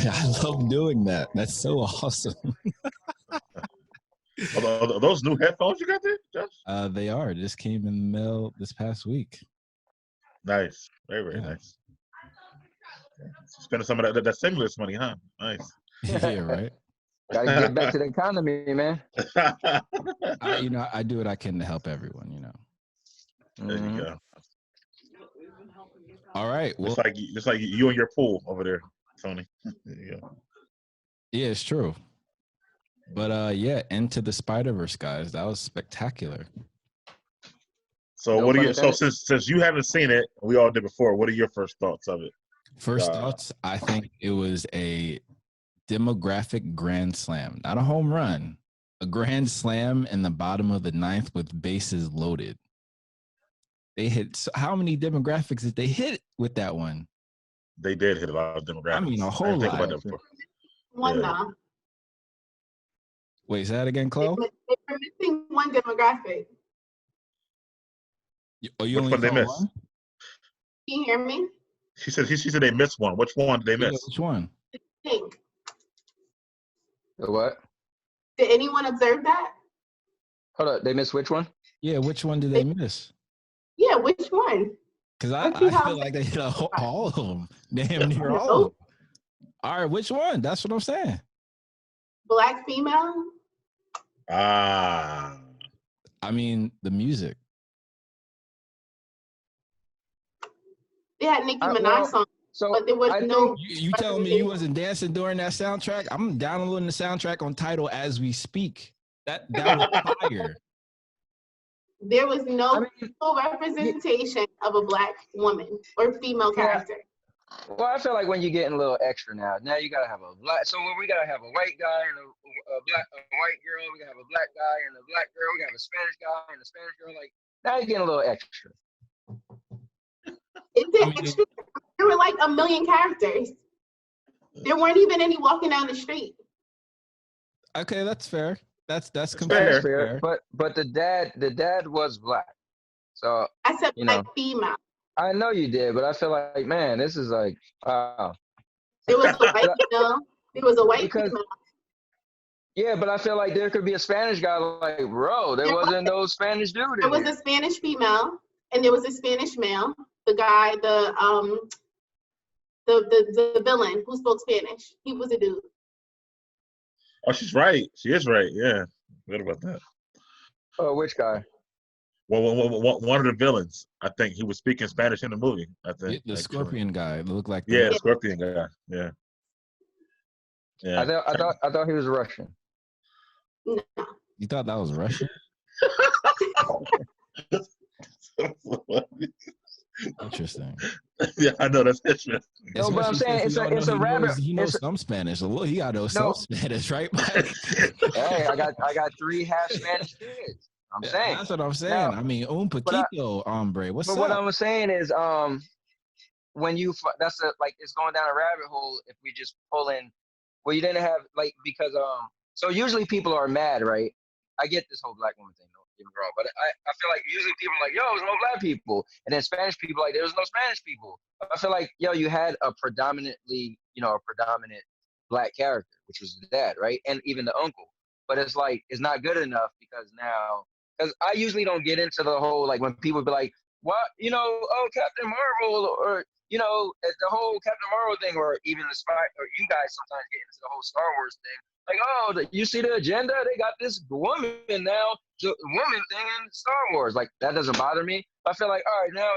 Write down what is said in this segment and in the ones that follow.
I love doing that. That's so awesome. Are those new headphones you got there, Josh? They are. Just came in the mail this past week. Nice. Very nice. Spending some of that stimulus money, huh? Nice. Yeah, right. Gotta get back to the economy, man. I do what I can to help everyone, There you go. All right. Well, just like you and your pool over there, Tony. There you go. Yeah, it's true. But yeah, Into the Spider-Verse, guys. That was spectacular. So what are you? So since you haven't seen it, we all did before. What are your first thoughts of it? First thoughts, I think it was a demographic grand slam, not a home run, a grand slam in the bottom of the ninth with bases loaded. They hit how many demographics did they hit with that one? They did hit a lot of demographics. I mean, a whole lot. One now. Wait, say that again, Chloe? They're missing one demographic. You only Which one they miss? Can you hear me? She said they missed one. Which one did they miss? Yeah, which one? Pink. The what? Did anyone observe that? Hold up, they missed which one? Yeah, which one did they miss? Yeah, which one? Because I feel like they hit all of them. Damn near all of them. All right, which one? That's what I'm saying. Black female? I mean, the music. They had Nicki Minaj song, but there was no... You telling me you wasn't dancing during that soundtrack? I'm downloading the soundtrack on Tidal as we speak. That was fire. There was no full representation of a black woman or female character. Well, I feel like when you're getting a little extra now you gotta have a black. So when we gotta have a white guy and a white girl, we gotta have a black guy and a black girl, we gotta have a Spanish guy and a Spanish girl. Like now you're getting a little extra. Extra? There were like a million characters. There weren't even any walking down the street. Okay, that's fair. That's completely fair. But the dad was black. So I said black female. I know you did, but I feel like, man, this is like, wow. It was a white female. It was a white female. Yeah, but I feel like there could be a Spanish guy like, bro, there wasn't no Spanish dude. There was a Spanish female and there was a Spanish male. The guy, the villain who spoke Spanish. He was a dude. Oh, she's right. She is right. Yeah. What about that? Oh, which guy? Well, one of the villains. I think he was speaking Spanish in the movie. I think the Scorpion guy looked like the Scorpion guy. Yeah. Yeah. I thought he was Russian. No. You thought that was Russian? Interesting. Yeah, I know that's interesting. No, but I'm saying it's a rabbit. He knows some Spanish. Well, he got to know some Spanish, right? Hey, I got 3 half Spanish kids. I'm saying. That's what I'm saying. Now, I mean, un poquito, hombre. What's up? But what I'm saying is, when you it's going down a rabbit hole if we just pull in. Well, you didn't have because so usually people are mad, right? I get this whole black woman thing. Get me wrong, but I feel like usually people are like, yo, there's no black people, and then Spanish people like, there's no Spanish people. I feel like, yo, you had a predominant black character, which was the dad, right, and even the uncle. But it's like it's not good enough because I usually don't get into the whole like when people be like, what, Captain Marvel or the whole Captain Marvel thing, or even or you guys sometimes get into the whole Star Wars thing. Like, oh, you see the agenda? They got this woman now, the woman thing in Star Wars. Like, that doesn't bother me. I feel like, all right, now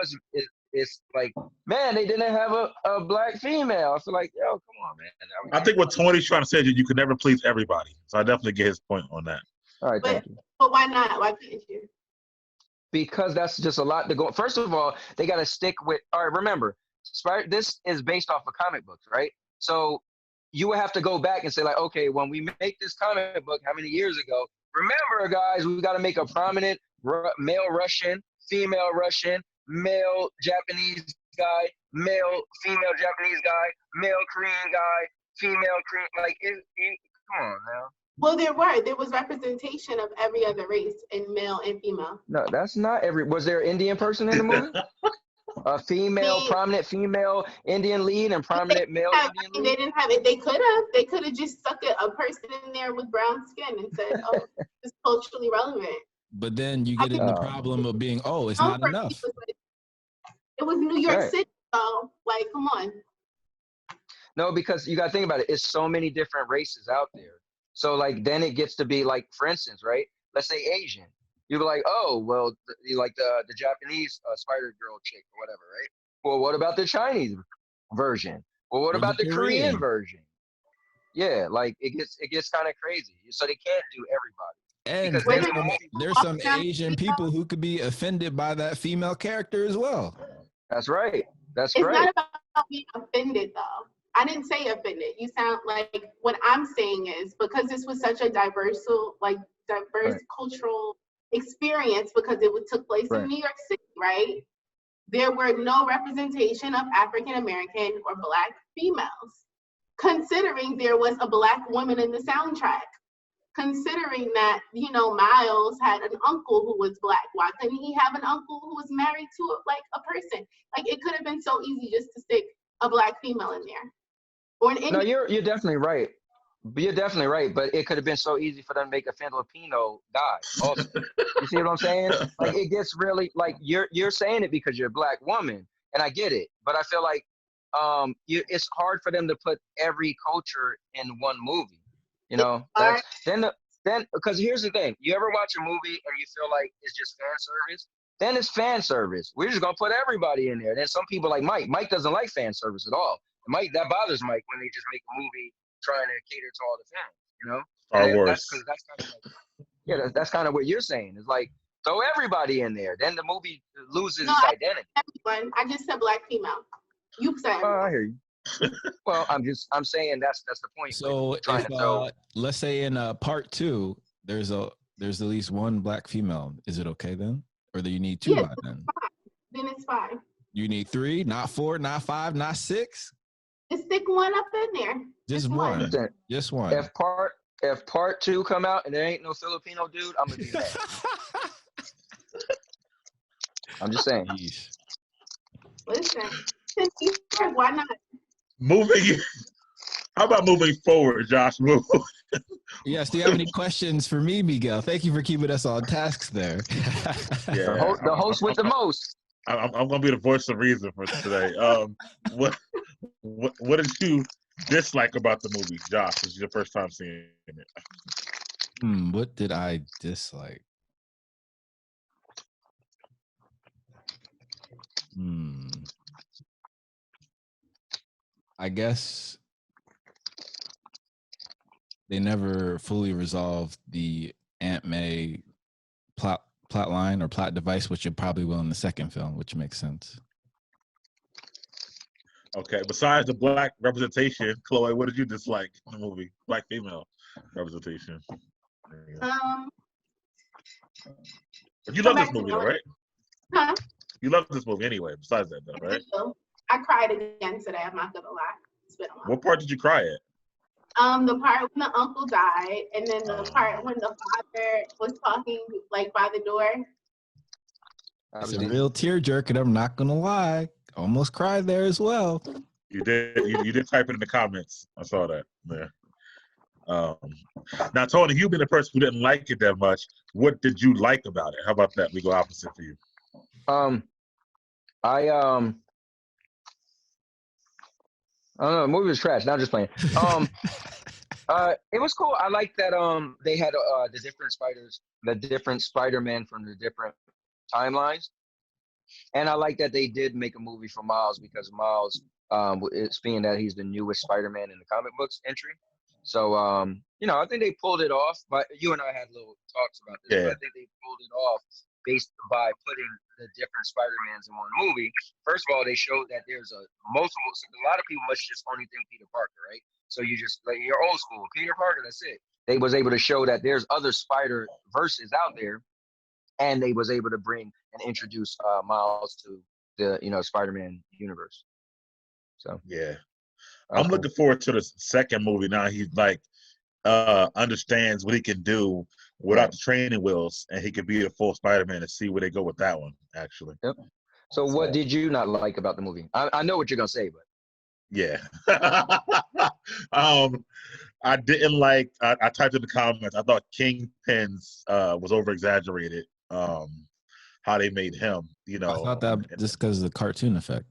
it's like, man, they didn't have a black female. I feel like, yo, come on, man. I think what Tony's trying to say is you could never please everybody. So I definitely get his point on that. All right, thank you. But why not? Why can't you? Because that's just a lot to go. First of all, they got to stick with, all right, remember, this is based off of comic books, right? So you would have to go back and say like, okay, when we make this comic book, how many years ago? Remember, guys, we got to make a prominent male Russian, female Russian, male Japanese guy, male female Japanese guy, male Korean guy, female Korean. Like, come on now. Well, there was representation of every other race in male and female. No, that's not every. Was there an Indian person in the movie? A female, prominent female Indian lead and prominent male Indian lead? They didn't have it. They could have just stuck a person in there with brown skin and said, oh, it's culturally relevant. But then you get in the problem of being, it's not enough. It was New York City, so like, come on. No, because you got to think about it. It's so many different races out there. So like, then it gets to be like, for instance, right? Let's say Asian. You'd be like, oh, well, you like the Japanese Spider Girl chick or whatever, right? Well, what about the Chinese version? Well, what about the Korean version? Yeah, like it gets kind of crazy. So they can't do everybody. And there's some Asian people who could be offended by that female character as well. That's right. It's not about being offended, though. I didn't say offended. You sound like what I'm saying is because this was such a diverse cultural experience because it took place in New York City, right? There were no representation of African American or Black females. Considering there was a Black woman in the soundtrack, considering that, you know, Miles had an uncle who was Black, why couldn't he have an uncle who was married to a person? Like, it could have been so easy just to stick a Black female in there. Or an Indian. No, you're definitely right. You're definitely right, but it could have been so easy for them to make a Filipino die. Also, you see what I'm saying? Like, it gets really like you're saying it because you're a Black woman, and I get it. But I feel like it's hard for them to put every culture in one movie. You know, then because here's the thing: you ever watch a movie and you feel like it's just fan service? Then it's fan service. We're just gonna put everybody in there. Then some people like Mike. Mike doesn't like fan service at all. Mike, that bothers Mike when they just make a movie trying to cater to all the fans. You know, Star Wars. That's kind of like, that's kind of what you're saying. It's like throw everybody in there. Then the movie loses its identity. Everyone. I just said Black female. You said. Oh, I hear you. Well, I'm saying that's the point. So if, let's say in part 2, there's at least one Black female. Is it okay then, or do you need 2 by then? Then it's fine. You need 3, not 4, not 5, not 6. Just stick one up in there. Just one. Just one. If part 2 come out and there ain't no Filipino dude, I'm gonna be mad. I'm just saying. Listen, why not? How about moving forward, Josh? Yes, do you have any questions for me, Miguel? Thank you for keeping us on tasks there. Yeah. The host with the most. I'm gonna be the voice of reason for today. What did you dislike about the movie, Josh? This is your first time seeing it. What did I dislike? I guess they never fully resolved the Aunt May plot line or plot device, which you probably will in the second film, which makes sense. Okay, besides the Black representation, Chloe, what did you dislike in the movie? Black female representation. You love this movie, though, right? Huh? You love this movie anyway, besides that, though, right? I cried again today, I'm not gonna lie. It's been a while. What part did you cry at? The part when the uncle died, and then the part when the father was talking, like, by the door. It's a real tearjerker, and I'm not gonna lie. Almost cried there as well. You did. You did type it in the comments. I saw that there. Now, Tony, you've been a person who didn't like it that much. What did you like about it? How about that? We go opposite for you. I don't know. The movie was trash. Now I'm just playing. It was cool. I like that. They had the different Spider-Man from the different timelines, and I like that they did make a movie for Miles because Miles, it's being that he's the newest Spider-Man in the comic books entry. So I think they pulled it off. But you and I had little talks about this. Yeah. But I think they pulled it off by putting the different Spider-Mans in one movie. First of all, they showed that there's a lot of people must just only think Peter Parker, right? So you just, like, you're old school, Peter Parker, that's it. They was able to show that there's other Spider-Verses out there, and they was able to bring and introduce Miles to the, Spider-Man universe. So yeah. I'm looking forward to the second movie now. He's like, understands what he can do without the training wheels, and he could be a full Spider-Man and see where they go with that one, actually. Yep. So what did you not like about the movie? I know what you're gonna say, but yeah. I didn't like. I typed in the comments. I thought Kingpin's was over exaggerated. How they made him, you know. I thought that just because of the cartoon effect.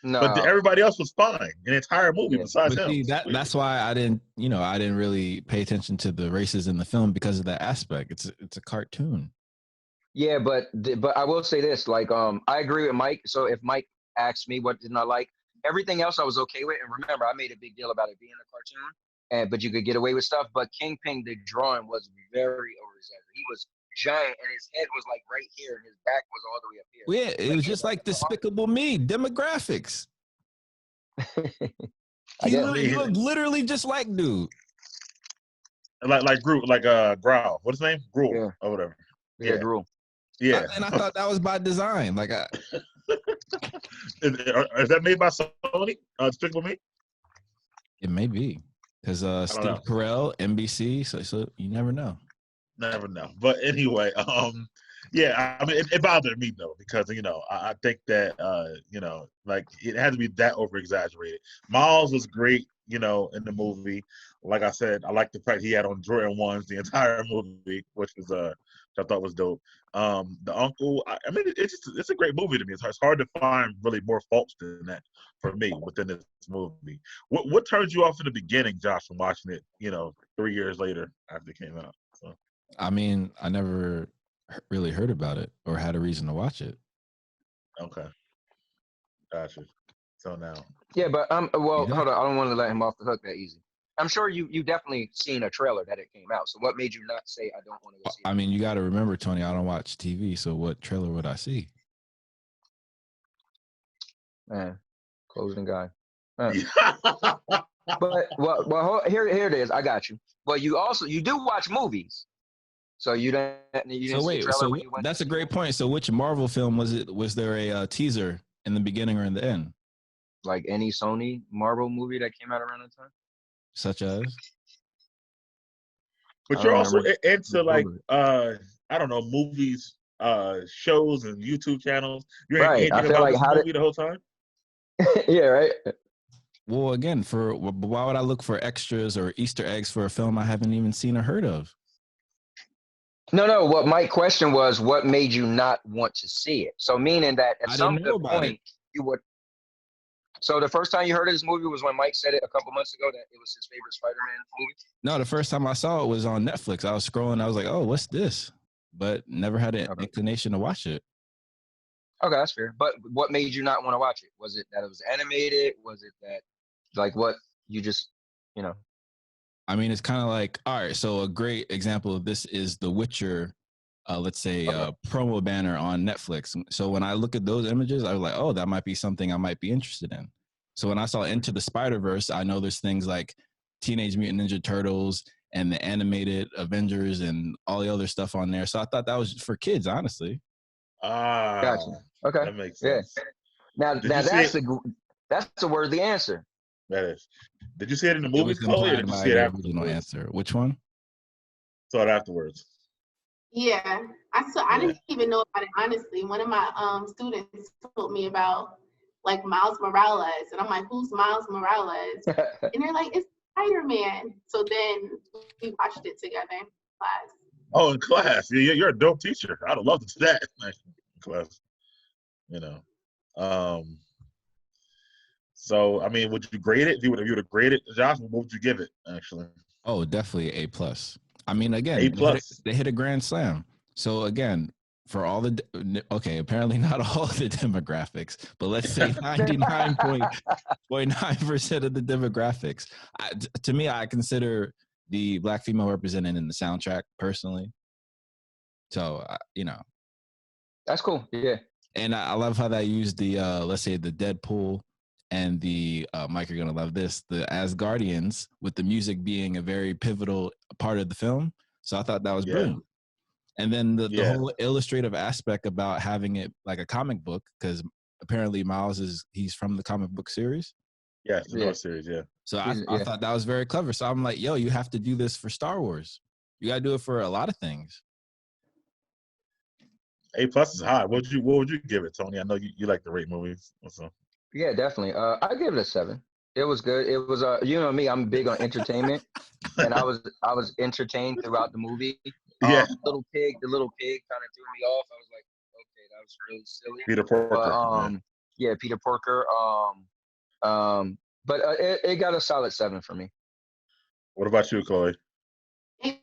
no. But everybody else was fine in the entire movie besides But him. see, that's why I didn't really pay attention to the races in the film because of that aspect. It's a cartoon. Yeah, but I will say this, like, I agree with Mike. So if Mike asked me what didn't I like, everything else I was okay with. And remember, I made a big deal about it being a cartoon, but you could get away with stuff. But Kingpin, the drawing was very over-exaggerated. He was giant, and his head was like right here, and his back was all the way up here. Well, yeah, it was just like Despicable Me demographics. He looked literally just like dude. Like Groot, Growl. What's his name? Gruel, Yeah. or whatever. Yeah, Gruel. Yeah. And I thought that was by design. Like, is that made by Sony? Despicable Me? it may be because Steve Carell, NBC. So you never know. Never know. But anyway, yeah, I mean, it bothered me though because I think that like it had to be that over exaggerated. Miles was great, in the movie. Like I said, I like the fact he had on Jordan 1s the entire movie, which I thought was dope. The uncle, I mean, it's a great movie to me. It's hard to find really more faults than that for me within this movie. What turned you off in the beginning, Josh, from watching it? 3 years later after it came out. So. I mean, I never really heard about it or had a reason to watch it. Okay, gotcha. So now, yeah, but hold on. I don't want to let him off the hook that easy. I'm sure you definitely seen a trailer that it came out. So what made you not say I don't want to go see it? I mean, you got to remember, Tony, I don't watch TV. So what trailer would I see? Man, closing guy. But here it is. I got you. But you do watch movies. So you didn't see the trailer when you went. That's a great point. So which Marvel film was it? Was there a teaser in the beginning or in the end? Like any Sony Marvel movie that came out around that time? Such as? But you're also into like I don't know, movies, shows, and YouTube channels. You ain't thinking about this movie the whole time. Yeah, right. Well, again, why would I look for extras or Easter eggs for a film I haven't even seen or heard of? No. What my question was, what made you not want to see it? So meaning that at some point you would. So the first time you heard of this movie was when Mike said it a couple months ago that it was his favorite Spider-Man movie? No, the first time I saw it was on Netflix. I was scrolling. I was like, oh, what's this? But never had an inclination to watch it. Okay, that's fair. But what made you not want to watch it? Was it that it was animated? Was it that, like, what you just, I mean, it's kind of like, all right, so a great example of this is The Witcher, let's say, promo banner on Netflix. So when I look at those images, I was like, oh, that might be something I might be interested in. So when I saw Into the Spider-Verse, I know there's things like Teenage Mutant Ninja Turtles and the animated Avengers and all the other stuff on there. So I thought that was for kids, honestly. Gotcha. Okay. That makes sense. Yeah. Now that's a worthy answer. That is. Did you see it in the movie, Chloé, or did you see it afterwards? Original answer. Which one? Saw it afterwards. Yeah, I didn't even know about it, honestly. One of my students told me about like Miles Morales, and I'm like, who's Miles Morales? And they're like, it's Spider-Man. So then we watched it together in class. Oh, in class. You're a dope teacher. I'd love to do that in class. So, I mean, would you grade it? If you would have graded it, Josh, what would you give it, actually? Oh, definitely A+. I mean, again, A+. They hit a grand slam. So, again, for all apparently not all the demographics, but let's say 99.9% of the demographics. To me, I consider the Black female represented in the soundtrack, personally. So, That's cool, yeah. And I love how they used the, let's say, the Deadpool and the, Mike, you're going to love this, the Asgardians, with the music being a very pivotal part of the film. So I thought that was brilliant. And then the whole illustrative aspect about having it like a comic book, because apparently Miles he's from the comic book series. Yeah, the series, yeah. So I thought that was very clever. So I'm like, yo, you have to do this for Star Wars. You got to do it for a lot of things. A+ is high. What would you give it, Tony? I know you like to rate movies. What's up? Yeah, definitely. I give it a 7. It was good. It was you know me, I'm big on entertainment, and I was entertained throughout the movie. Yeah. The little pig kind of threw me off. I was like, okay, that was really silly. Peter Porker. But yeah, Peter Porker. But it got a solid 7 for me. What about you, Chloe? A+.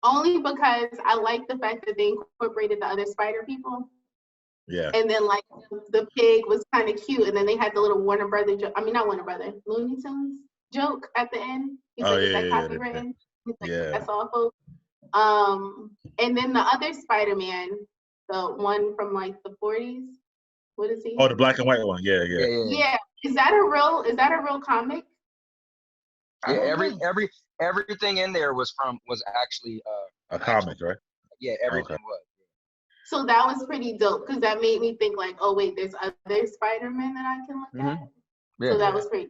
Only because I like the fact that they incorporated the other spider people. Yeah. And then like the pig was kind of cute, and then they had the little Warner Brother not Warner Brother, Looney Tunes joke at the end. He's like, is that copywritten? He's like, that's awful. And then the other Spider-Man, the one from like the 40s. What is he? Oh, the black and white one. Yeah. Yeah. Is that a real comic? Yeah, everything in there was actually a comic, right? Yeah, everything was. So that was pretty dope because that made me think like, oh wait, there's other Spider-Man that I can look at. Yeah, so that was pretty.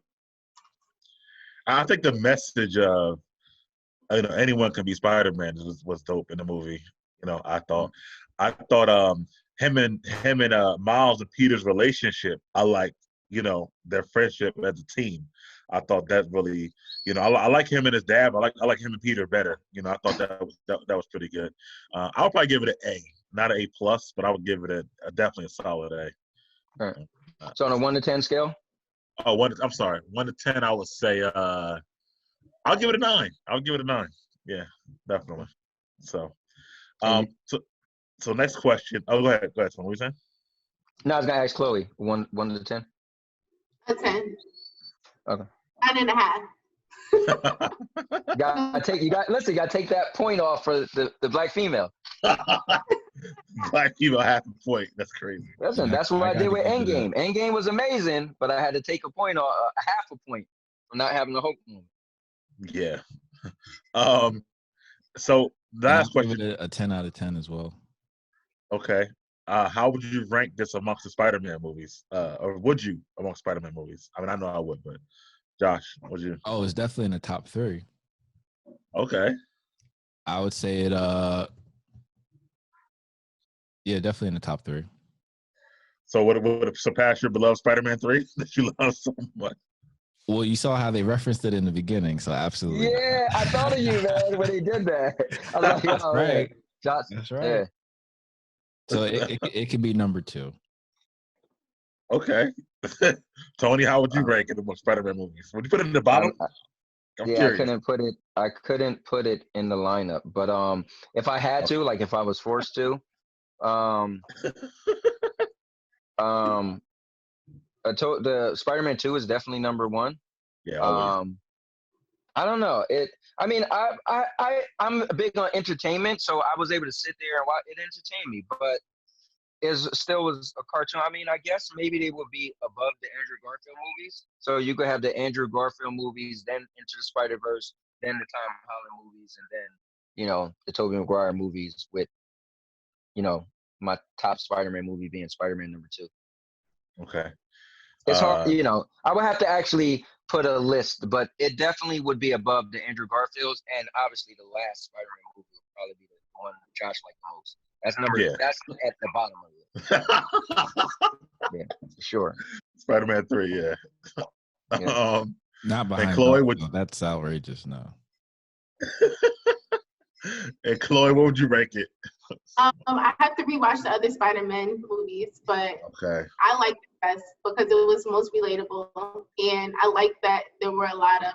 I think the message of anyone can be Spider-Man was dope in the movie. I thought him and Miles and Peter's relationship, I like, their friendship as a team. I thought that really, I like him and his dad. But I like him and Peter better. I thought that was pretty good. I'll probably give it an A, not an A+, but I would give it definitely a solid A. All right. So on a 1 to 10 scale? Oh, I'm sorry. 1 to 10, I would say I'll give it a 9. I'll give it a 9. Yeah, definitely. So, so next question. Oh, go ahead. What were you saying? No, I was gonna ask Chloe. 1 to 10. A 10. Okay. 9.5. You gotta take that point off for the black female. Black female half a point. That's crazy. Listen, that's what I did with Endgame. Endgame was amazing, but I had to take a point off, a half a point for not having a hope moment. Yeah. So last question. A 10 out of 10 as well. Okay. How would you rank this amongst the Spider-Man movies? Or would you amongst Spider-Man movies? I mean, I know I would, but Josh, would you? Oh, it's definitely in the top 3. Okay. I would say it. Yeah, definitely in the top 3. So would it surpass your beloved Spider-Man 3 that you love so much? Well, you saw how they referenced it in the beginning, so absolutely. Yeah, I thought of you, man, when they did that. I was like, oh, right. Josh, that's right. Yeah. So it could be number 2. Okay. Tony, how would you rank it among Spider-Man movies? Would you put it in the bottom? I'm curious. I couldn't put it in the lineup, but if I had to, like if I was forced to, the Spider-Man 2 is definitely number 1. Yeah. I don't know. I'm big on entertainment, so I was able to sit there and watch it. Entertained me, but it still was a cartoon. I mean, I guess maybe they would be above the Andrew Garfield movies. So you could have the Andrew Garfield movies, then Into the Spider-Verse, then the Tom Holland movies, and then the Tobey Maguire movies with my top Spider-Man movie being Spider-Man number 2. Okay. It's hard, I would have to actually put a list, but it definitely would be above the Andrew Garfields, and obviously the last Spider-Man movie would probably be the one Josh liked the most. That's at the bottom of it. Yeah, for sure. Spider-Man 3, yeah. Not behind Chloe that's outrageous, no. And Chloe, what would you rank it? I have to rewatch the other Spider-Man movies, but I like it best because it was most relatable, and I like that there were a lot of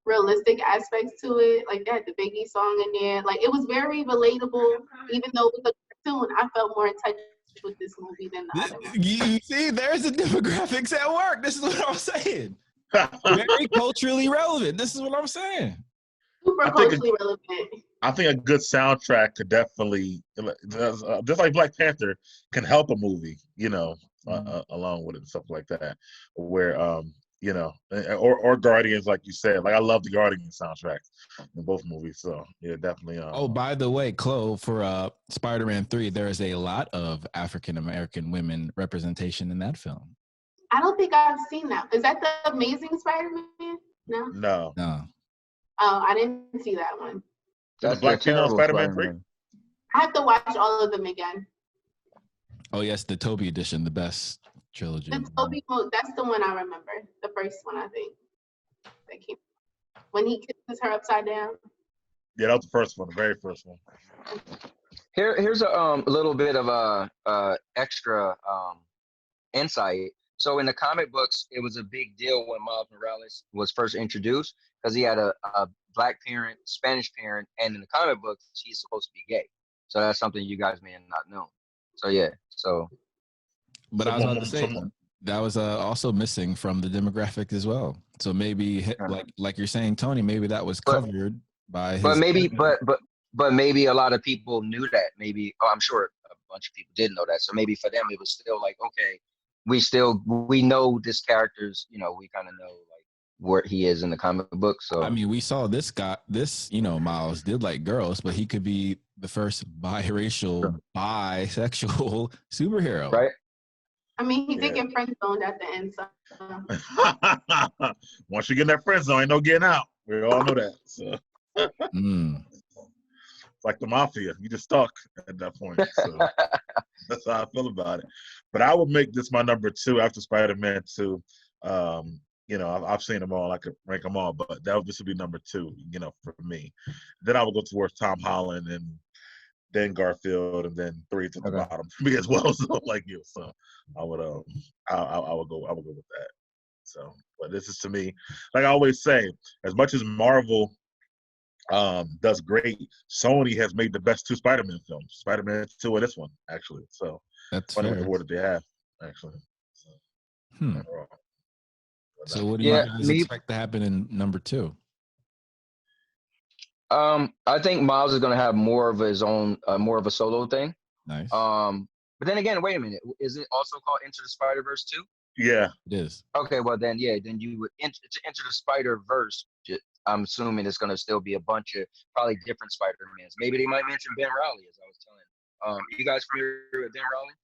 realistic aspects to it. Like they had the Biggie song in there. Like it was very relatable, even though it was a cartoon. I felt more in touch with this movie than the other one. You see, there's the demographics at work. This is what I'm saying. Very culturally relevant. This is what I'm saying. Super culturally relevant. I think a good soundtrack could definitely, just like Black Panther, can help a movie, along with it and stuff like that. Where, or Guardians, like you said. Like I love the Guardians soundtrack in both movies. So yeah, definitely. Oh, by the way, Chloe, for Spider-Man 3, there is a lot of African American women representation in that film. I don't think I've seen that. Is that the Amazing Spider-Man? No. No. Oh, I didn't see that one. That's the Black female Spider-Man 3? I have to watch all of them again. Oh yes, the Toby edition, the best trilogy. The Toby, that's the one I remember. The first one, I think. That came when he kisses her upside down. Yeah, that was the first one, the very first one. Here's a little bit of a extra insight. So in the comic books, it was a big deal when Miles Morales was first introduced because he had a black parent, Spanish parent, and in the comic books, he's supposed to be gay. So that's something you guys may have not known. So yeah, so. But I was about to say that was also missing from the demographic as well. So maybe like you're saying, Tony, maybe that was covered by his. But maybe, but maybe a lot of people knew that. Maybe I'm sure a bunch of people didn't know that. So maybe for them it was still like, okay, we know this character's, you know, we kind of know like where he is in the comic book. So I mean, we saw this guy, Miles did like girls, but he could be the first bisexual superhero, right? I mean, he did get friend zoned at the end. So once you get in that friend zone, ain't no getting out. We all know that. So it's like the mafia. You just stuck at that point. So that's how I feel about it. But I would make this my number 2 after Spider-Man 2. You know, I've seen them all. I could rank them all, but this would be number 2. You know, for me. Then I would go towards Tom Holland and then Garfield, and then 3 to the bottom for me as well. So like you, so I would go with that. So, but this is to me, like I always say, as much as Marvel does great, Sony has made the best 2 Spider-Man films, Spider-Man 2 and this one actually. So that's funny fair. the word that they have actually. So what do you guys expect to happen in number 2? I think Miles is gonna have more of his own, more of a solo thing. Nice. But then again, wait a minute. Is it also called Into the Spider-Verse 2? Yeah, it is. Okay, well then, then you would Into the Spider-Verse. I'm assuming it's gonna still be a bunch of probably different Spider-Mans. Maybe they might mention Ben Reilly, as I was telling. You guys familiar with Ben Reilly?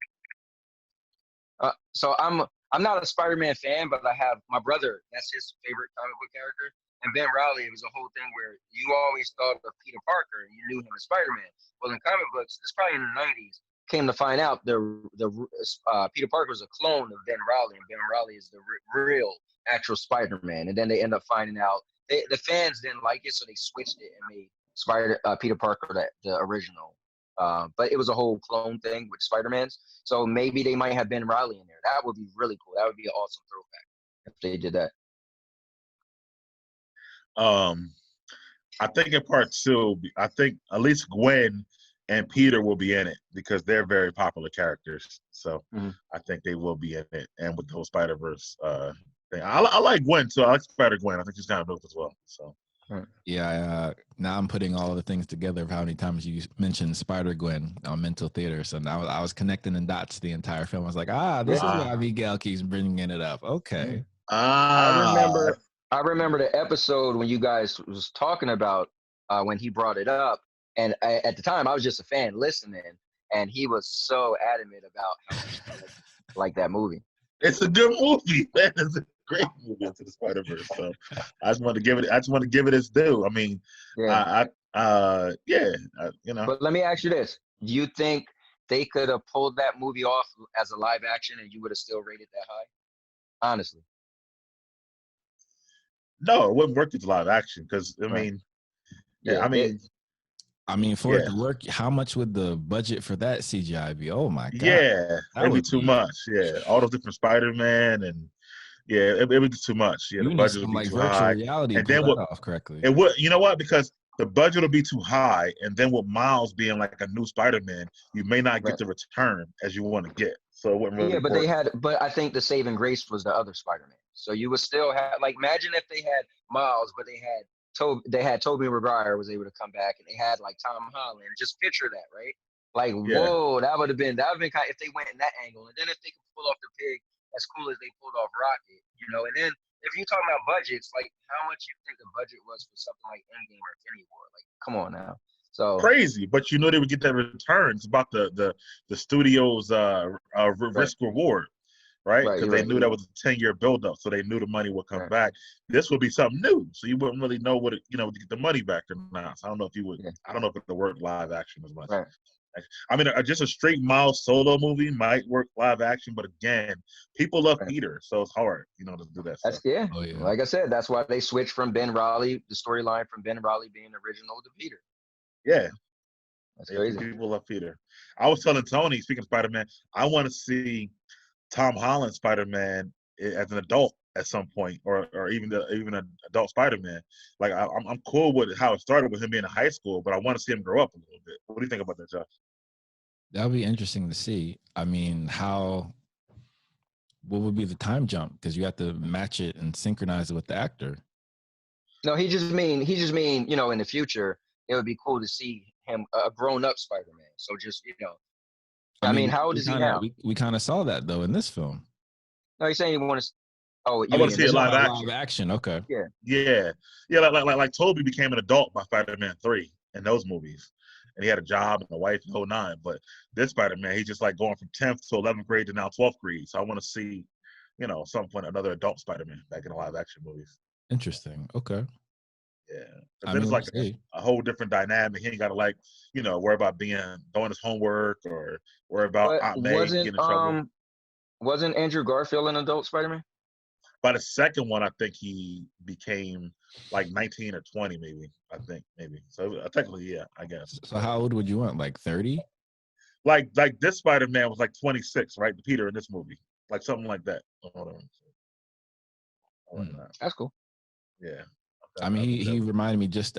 So I'm not a Spider-Man fan, but I have my brother. That's his favorite comic book character. And Ben Reilly, it was a whole thing where you always thought of Peter Parker and you knew him as Spider-Man. Well, in comic books, it's probably in the 90s, came to find out the Peter Parker was a clone of Ben Reilly, and Ben Reilly is the real actual Spider-Man. And then they end up finding out the fans didn't like it, so they switched it and made Peter Parker the original. But it was a whole clone thing with Spider-Mans. So maybe they might have Ben Reilly in there. That would be really cool. That would be an awesome throwback if they did that. I think in part 2, I think at least Gwen and Peter will be in it because they're very popular characters. So I think they will be in it. And with the whole Spider-Verse thing, I like Gwen too. I like Spider-Gwen. I think she's kind of dope as well. So yeah, now I'm putting all the things together of how many times you mentioned Spider-Gwen on Mental Theater. So now I was connecting the dots the entire film. I was like, this is why Miguel keeps bringing it up. Okay. I remember the episode when you guys was talking about when he brought it up, and at the time I was just a fan listening, and he was so adamant about how much he like that movie. It's a good movie, man. It's a great movie, Into the Spider-Verse. So I just want to give it its due. I mean, you know. But let me ask you this: do you think they could have pulled that movie off as a live action, and you would have still rated that high? Honestly. No, it wouldn't work as live action because I mean, for it to work, how much would the budget for that CGI be? Oh my god! Yeah, it'd be too much. Yeah, all those different Spider-Man and it would be too much. Yeah, the budget would be too high. Reality and then off correctly. It would. You know what? Because the budget would be too high, and then with Miles being like a new Spider-Man, you may not get the return as you want to get. So it wouldn't really. Yeah, but I think the saving grace was the other Spider-Man. So you would still have, like, imagine if they had Miles, but they had Tobey Maguire was able to come back, and they had like Tom Holland. Just picture that, right? Like, whoa, that would have been kind of, if they went in that angle, and then if they could pull off the pig as cool as they pulled off Rocket, you know. And then if you're talking about budgets, like how much you think the budget was for something like Endgame or Infinity War? Like, come on now. So crazy, but you know they would get that return. It's about the studio's risk reward. Right? Because they knew that was a 10-year buildup, so they knew the money would come back. This would be something new, so you wouldn't really know what to get the money back or not. So I don't know if you would. I don't know if it would work live action as much. I mean, just a straight Miles solo movie might work live action, but again, people love Peter, so it's hard, to do that stuff. Yeah. Oh, yeah. Like I said, that's why they switched from Ben Reilly, the storyline from Ben Reilly being original to Peter. Yeah. That's crazy. People love Peter. I was telling Tony, speaking of Spider-Man, I want to see Tom Holland Spider-Man as an adult at some point, or even an adult Spider-Man. Like I'm cool with how it started with him being in high school, but I want to see him grow up a little bit. What do you think about that, Josh? That would be interesting to see. I mean, what would be the time jump? Because you have to match it and synchronize it with the actor. No, he just mean, in the future, it would be cool to see him a grown-up Spider-Man. So just, I mean, how old is he now? We kind of saw that though in this film. No, he's saying he want to. Oh, I want to see it live action. Live action, okay. Yeah. Like Toby became an adult by Spider-Man 3 in those movies, and he had a job and a wife and whole nine. But this Spider-Man, he's just like going from 10th to 11th grade to now 12th grade. So I want to see, at some point another adult Spider-Man back in the live action movies. Interesting. Okay. Yeah. Then it's like a whole different dynamic. He ain't got to worry about doing his homework or worry about Aunt May getting in trouble. Wasn't Andrew Garfield an adult Spider-Man? By the second one, I think he became like 19 or 20, maybe. So technically, yeah, I guess. So how old would you want? Like 30? Like this Spider-Man was like 26, right? The Peter in this movie, like something like that. That's cool. Yeah. I mean, he reminded me just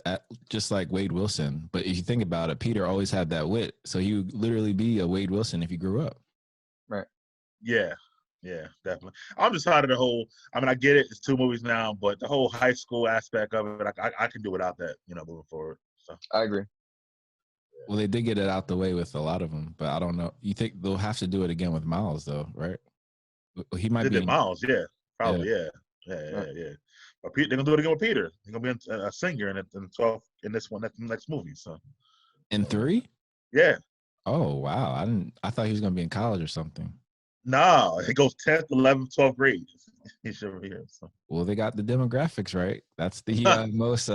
like Wade Wilson. But if you think about it, Peter always had that wit. So he would literally be a Wade Wilson if he grew up. Right. Yeah. Yeah, definitely. I'm just tired of the whole. I mean, I get it. It's 2 movies now, but the whole high school aspect of it, I can do without that. Moving forward. So I agree. Well, they did get it out the way with a lot of them, but I don't know. You think they'll have to do it again with Miles, though, right? He might be Miles, yeah, probably, yeah. But they're gonna do it again with Peter. He's gonna be a singer in this next movie. So in 3? Yeah. Oh wow! I thought he was gonna be in college or something. No, it goes 10th, 11th, 12th grade. He should be here. So. Well, they got the demographics right. That's the most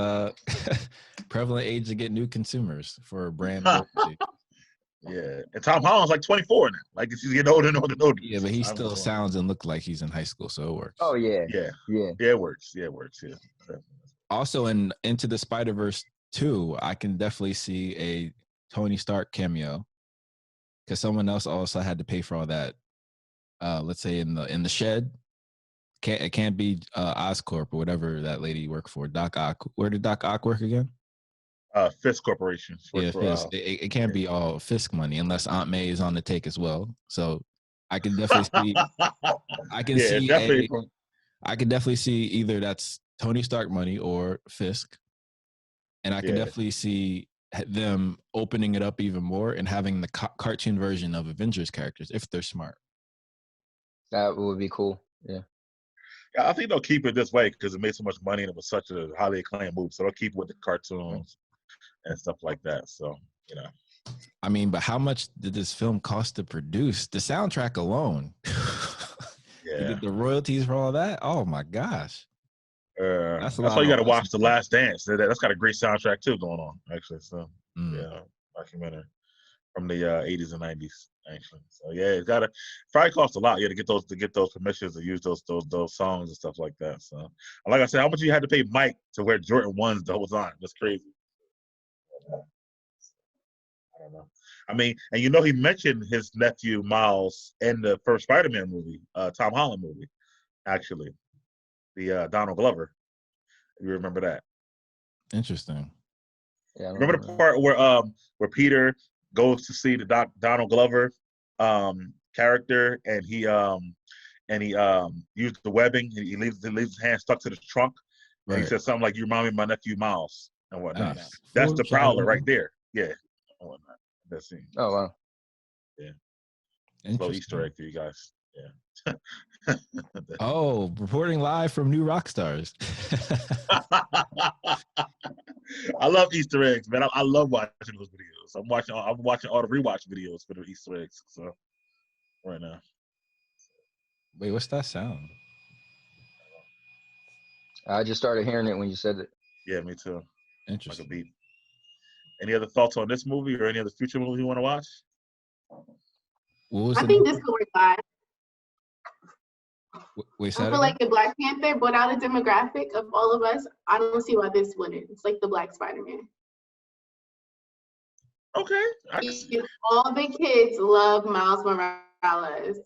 prevalent age to get new consumers for a brand. Yeah, and Tom Holland's like 24 now. Like he's getting older and older and older. Yeah, but he still sounds and looks like he's in high school, so it works. Oh yeah, yeah, it works. Yeah, it works. Yeah. Also, in Into the Spider-Verse 2, I can definitely see a Tony Stark cameo because someone else also had to pay for all that. Let's say in the shed. It can't be Oscorp or whatever that lady worked for. Doc Ock. Where did Doc Ock work again? Fisk Corporation. Yeah, Fisk. It can't be all Fisk money unless Aunt May is on the take as well. So I can definitely see. I can definitely see either that's Tony Stark money or Fisk, and I can definitely see them opening it up even more and having the cartoon version of Avengers characters if they're smart. That would be cool. Yeah. I think they'll keep it this way because it made so much money and it was such a highly acclaimed movie. So they'll keep it with the cartoons and stuff like that. So, I mean, but how much did this film cost to produce? The soundtrack alone. Yeah. The royalties for all that? Oh, my gosh. That's why you got to watch The Last Dance. That's got a great soundtrack, too, going on, actually. So, yeah, documentary from the 80s and 90s. Actually, so yeah, it's gotta probably cost a lot, to get those permissions to use those songs and stuff like that. So, like I said, how much you had to pay Mike to wear Jordan 1s the whole time? That's crazy. I don't know. I mean, and he mentioned his nephew Miles in the first Spider-Man movie, Tom Holland movie, actually, the Donald Glover. You remember that? Interesting. Yeah. Remember the part where Peter goes to see the Donald Glover character, and he used the webbing, and he leaves his hand stuck to the trunk, and he says something like, "You remind me of my nephew Miles," and whatnot. Nice. That's the Prowler right there. Yeah, and whatnot. That scene. Oh wow. Yeah. Little Easter egg for you guys. Yeah. Oh, reporting live from New Rockstars. I love Easter eggs, man. I love watching those videos. I'm watching all the rewatch videos for the Easter eggs. So right now. Wait, what's that sound? I just started hearing it when you said it. Yeah, me too. Interesting. Like a beep. Any other thoughts on this movie or any other future movie you want to watch? I think this could work live. Wait, I feel like if Black Panther brought out a demographic of all of us, I don't see why this wouldn't. It's like the Black Spider-Man. Okay. All the kids love Miles Morales.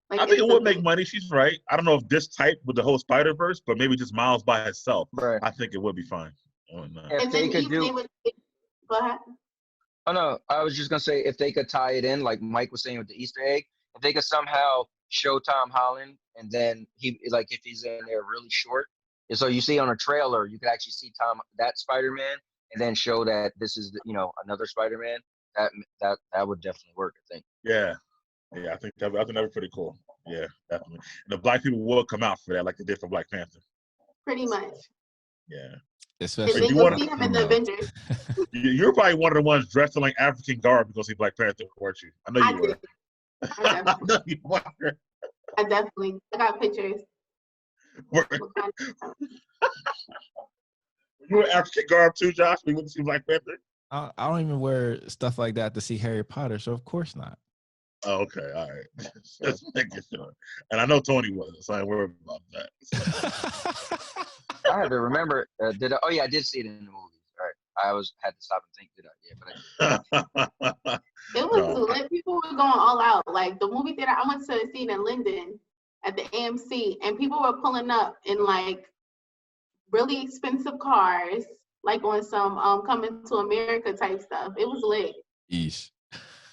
Like, I think it would make money. She's right. I don't know if this type with the whole Spider-Verse, but maybe just Miles by herself. Right. I think it would be fine. If they could do. Go ahead. Oh no, I was just gonna say if they could tie it in, like Mike was saying with the Easter egg, if they could somehow show Tom Holland and then he like if he's in there really short, and so you see on a trailer, you could actually see that Spider-Man, and then show that this is another Spider-Man. That would definitely work, I think. Yeah, I think that would be pretty cool. Yeah, definitely. And the black people will come out for that, like they did for Black Panther. Pretty much. Yeah. Especially and then you'll see him in the Avengers. You're probably one of the ones dressed in like African garb to go see Black Panther, weren't you? I know you were. I know you were. I got pictures. You were African garb too, Josh? We went to see Black Panther? I don't even wear stuff like that to see Harry Potter, so of course not. Oh, okay, all right. Just making sure. And I know Tony was, so I ain't worried about that. So. I had to remember. I did see it in the movies. All right, I had to stop and think. It was lit. People were going all out. Like the movie theater, I went to see it in Linden at the AMC, and people were pulling up in like really expensive cars, like on some Coming to America type stuff. It was lit. Yeesh.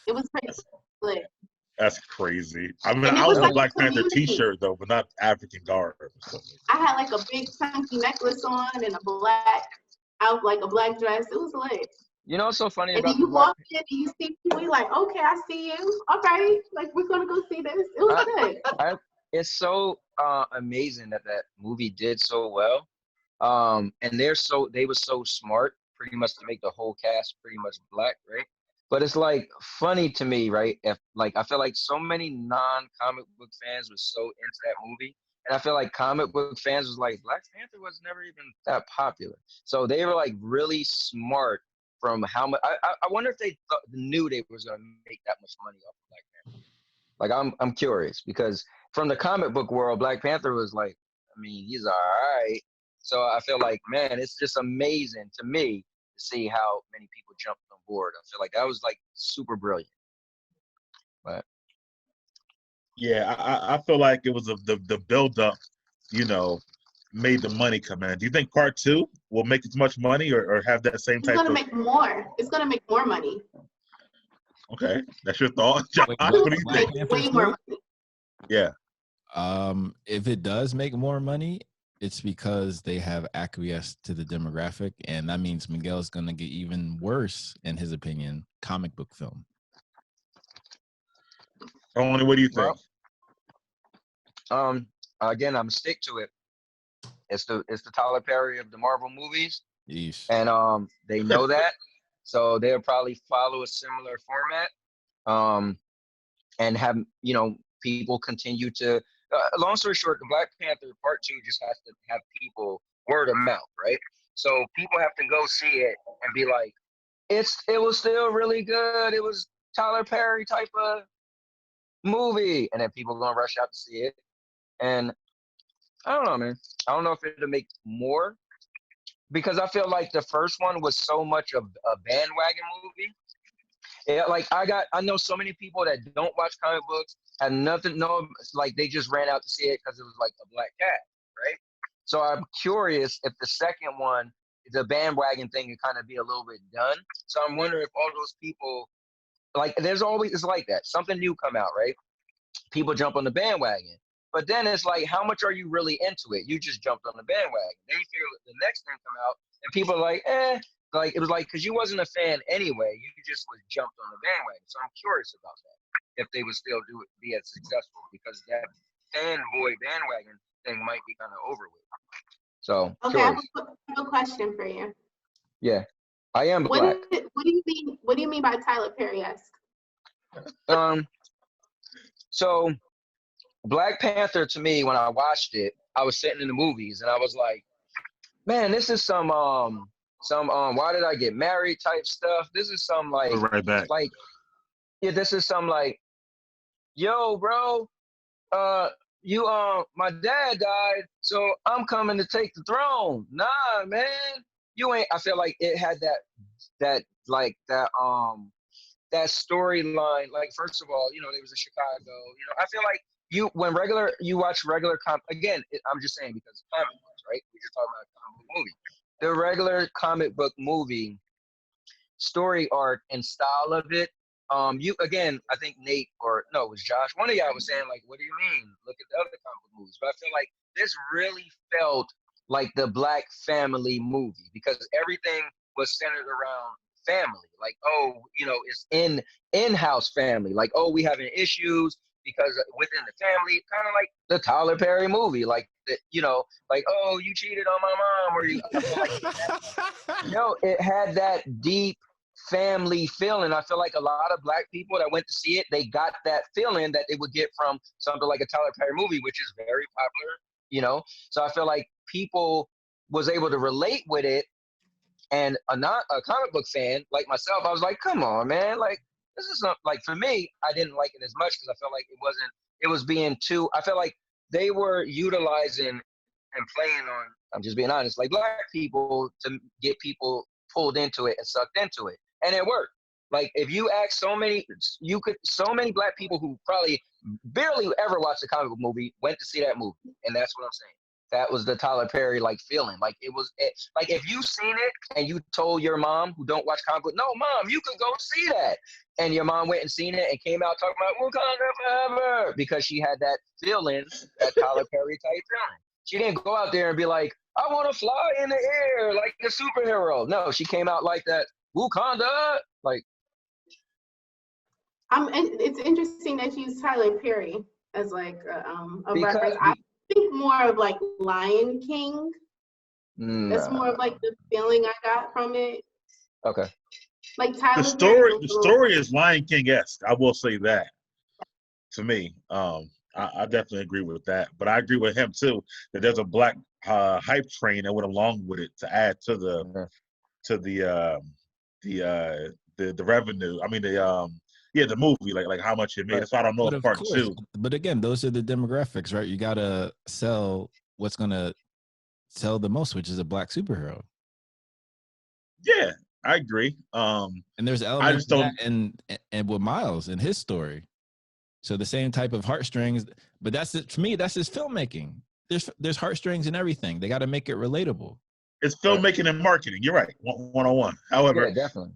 It was pretty lit. That's crazy. I mean, I was in a Black Panther t-shirt though, but not African garb. I had like a big chunky necklace on and a black dress. It was lit. You know what's so funny and about then you walk in and you see people, you're like, okay, I see you. All right, like we're gonna go see this. It was good. It's so amazing that movie did so well. And they were so smart, pretty much to make the whole cast pretty much black, right? But it's like funny to me, right? If like I feel like so many non-comic book fans were so into that movie, and I feel like comic book fans was like Black Panther was never even that popular, so they were like really smart from how much. I wonder if they knew they was gonna make that much money off of Black Panther. Like I'm curious because from the comic book world, Black Panther was like, I mean, he's all right. So I feel like, man, it's just amazing to me to see how many people jumped on board. I feel like that was like super brilliant. But yeah, I feel like it was the build up, made the money come in. Do you think part 2 will make as much money or have that same type of? It's gonna make more. It's gonna make more money. Okay, that's your thought, Josh. What do you think? Way more money. Yeah. If it does make more money, it's because they have acquiesced to the demographic, and that means Miguel's going to get even worse, in his opinion, comic book film. Tony, what do you think? Well, again, I'm stick to it. It's the Tyler Perry of the Marvel movies, Yeesh. And they know that, so they'll probably follow a similar format, and have people continue to. Long story short, the Black Panther Part 2 just has to have people word of mouth, right? So people have to go see it and be like, it was still really good. It was Tyler Perry type of movie, and then people are gonna rush out to see it. And I don't know, man. I don't know if it'll make more because I feel like the first one was so much of a bandwagon movie. Yeah, like I know so many people that don't watch comic books, had nothing, like they just ran out to see it because it was like a black cat, right? So I'm curious if the second one, the bandwagon thing, can kind of be a little bit done. So I'm wondering if all those people, like it's like that. Something new come out, right? People jump on the bandwagon. But then it's like, how much are you really into it? You just jumped on the bandwagon. Then you figure the next thing come out, and people are like, like it was like because you wasn't a fan anyway, you just was jumped on the bandwagon. So I'm curious about that if they would still be as successful because that fanboy bandwagon thing might be kind of over with. So okay, I have a question for you. Yeah, I am black. What do you mean by Tyler Perry-esque? So Black Panther to me, when I watched it, I was sitting in the movies and I was like, man, this is some some why did I get married type stuff. This is some like right back. like yeah, this is some like, yo, bro, you my dad died, so I'm coming to take the throne. Nah, man, you ain't. I feel like it had that that storyline. Like, first of all, you know, there was a Chicago. You know, I feel like you watch regular again. I'm just saying because of comic books, right? We just talking about a comic book movie. The regular comic book movie story arc and style of it. You again, I think Nate or no, it was Josh. One of y'all was saying like, "What do you mean? Look at the other comic book movies." But I feel like this really felt like the Black family movie because everything was centered around family. Like, oh, you know, it's in-house family. Like, oh, we having issues because within the family, kind of like the Tyler Perry movie. Like, you know, like, oh, you cheated on my mom, or you. I feel like, no, it had that deep family feeling. I feel like a lot of Black people that went to see it, they got that feeling that they would get from something like a Tyler Perry movie, which is very popular, you know? So I feel like people was able to relate with it. And a comic book fan like myself, I was like, come on, man. Like, this is not, like, for me, I didn't like it as much because I felt like it was being too, I felt like they were utilizing and playing on, I'm just being honest, like Black people to get people pulled into it and sucked into it. And it worked. Like, if you ask so many Black people who probably barely ever watched a comic book movie went to see that movie. And that's what I'm saying. That was the Tyler Perry like feeling. Like like if you seen it and you told your mom who don't watch comic book, no, mom, you could go see that. And your mom went and seen it and came out talking about Wakanda forever because she had that feeling, that Tyler Perry type feeling. She didn't go out there and be like, I want to fly in the air like a superhero. No, she came out like that. Wakanda, like. And it's interesting that you use Tyler Perry as like a reference. I think more of like Lion King. That's more of like the feeling I got from it. Okay. Like Tyler the story is Lion King-esque. I will say that. To me, I definitely agree with that. But I agree with him too that there's a Black hype train that went along with it to add to the revenue. I mean the movie, like how much it made. That's why I don't know part two. But again, those are the demographics, right? You gotta sell what's gonna sell the most, which is a Black superhero. Yeah, I agree. And there's elements of that and with Miles and his story. So the same type of heartstrings, but that's it for me. That's his filmmaking. There's heartstrings and everything. They got to make it relatable. It's filmmaking and marketing. You're right. 101. However, yeah, definitely.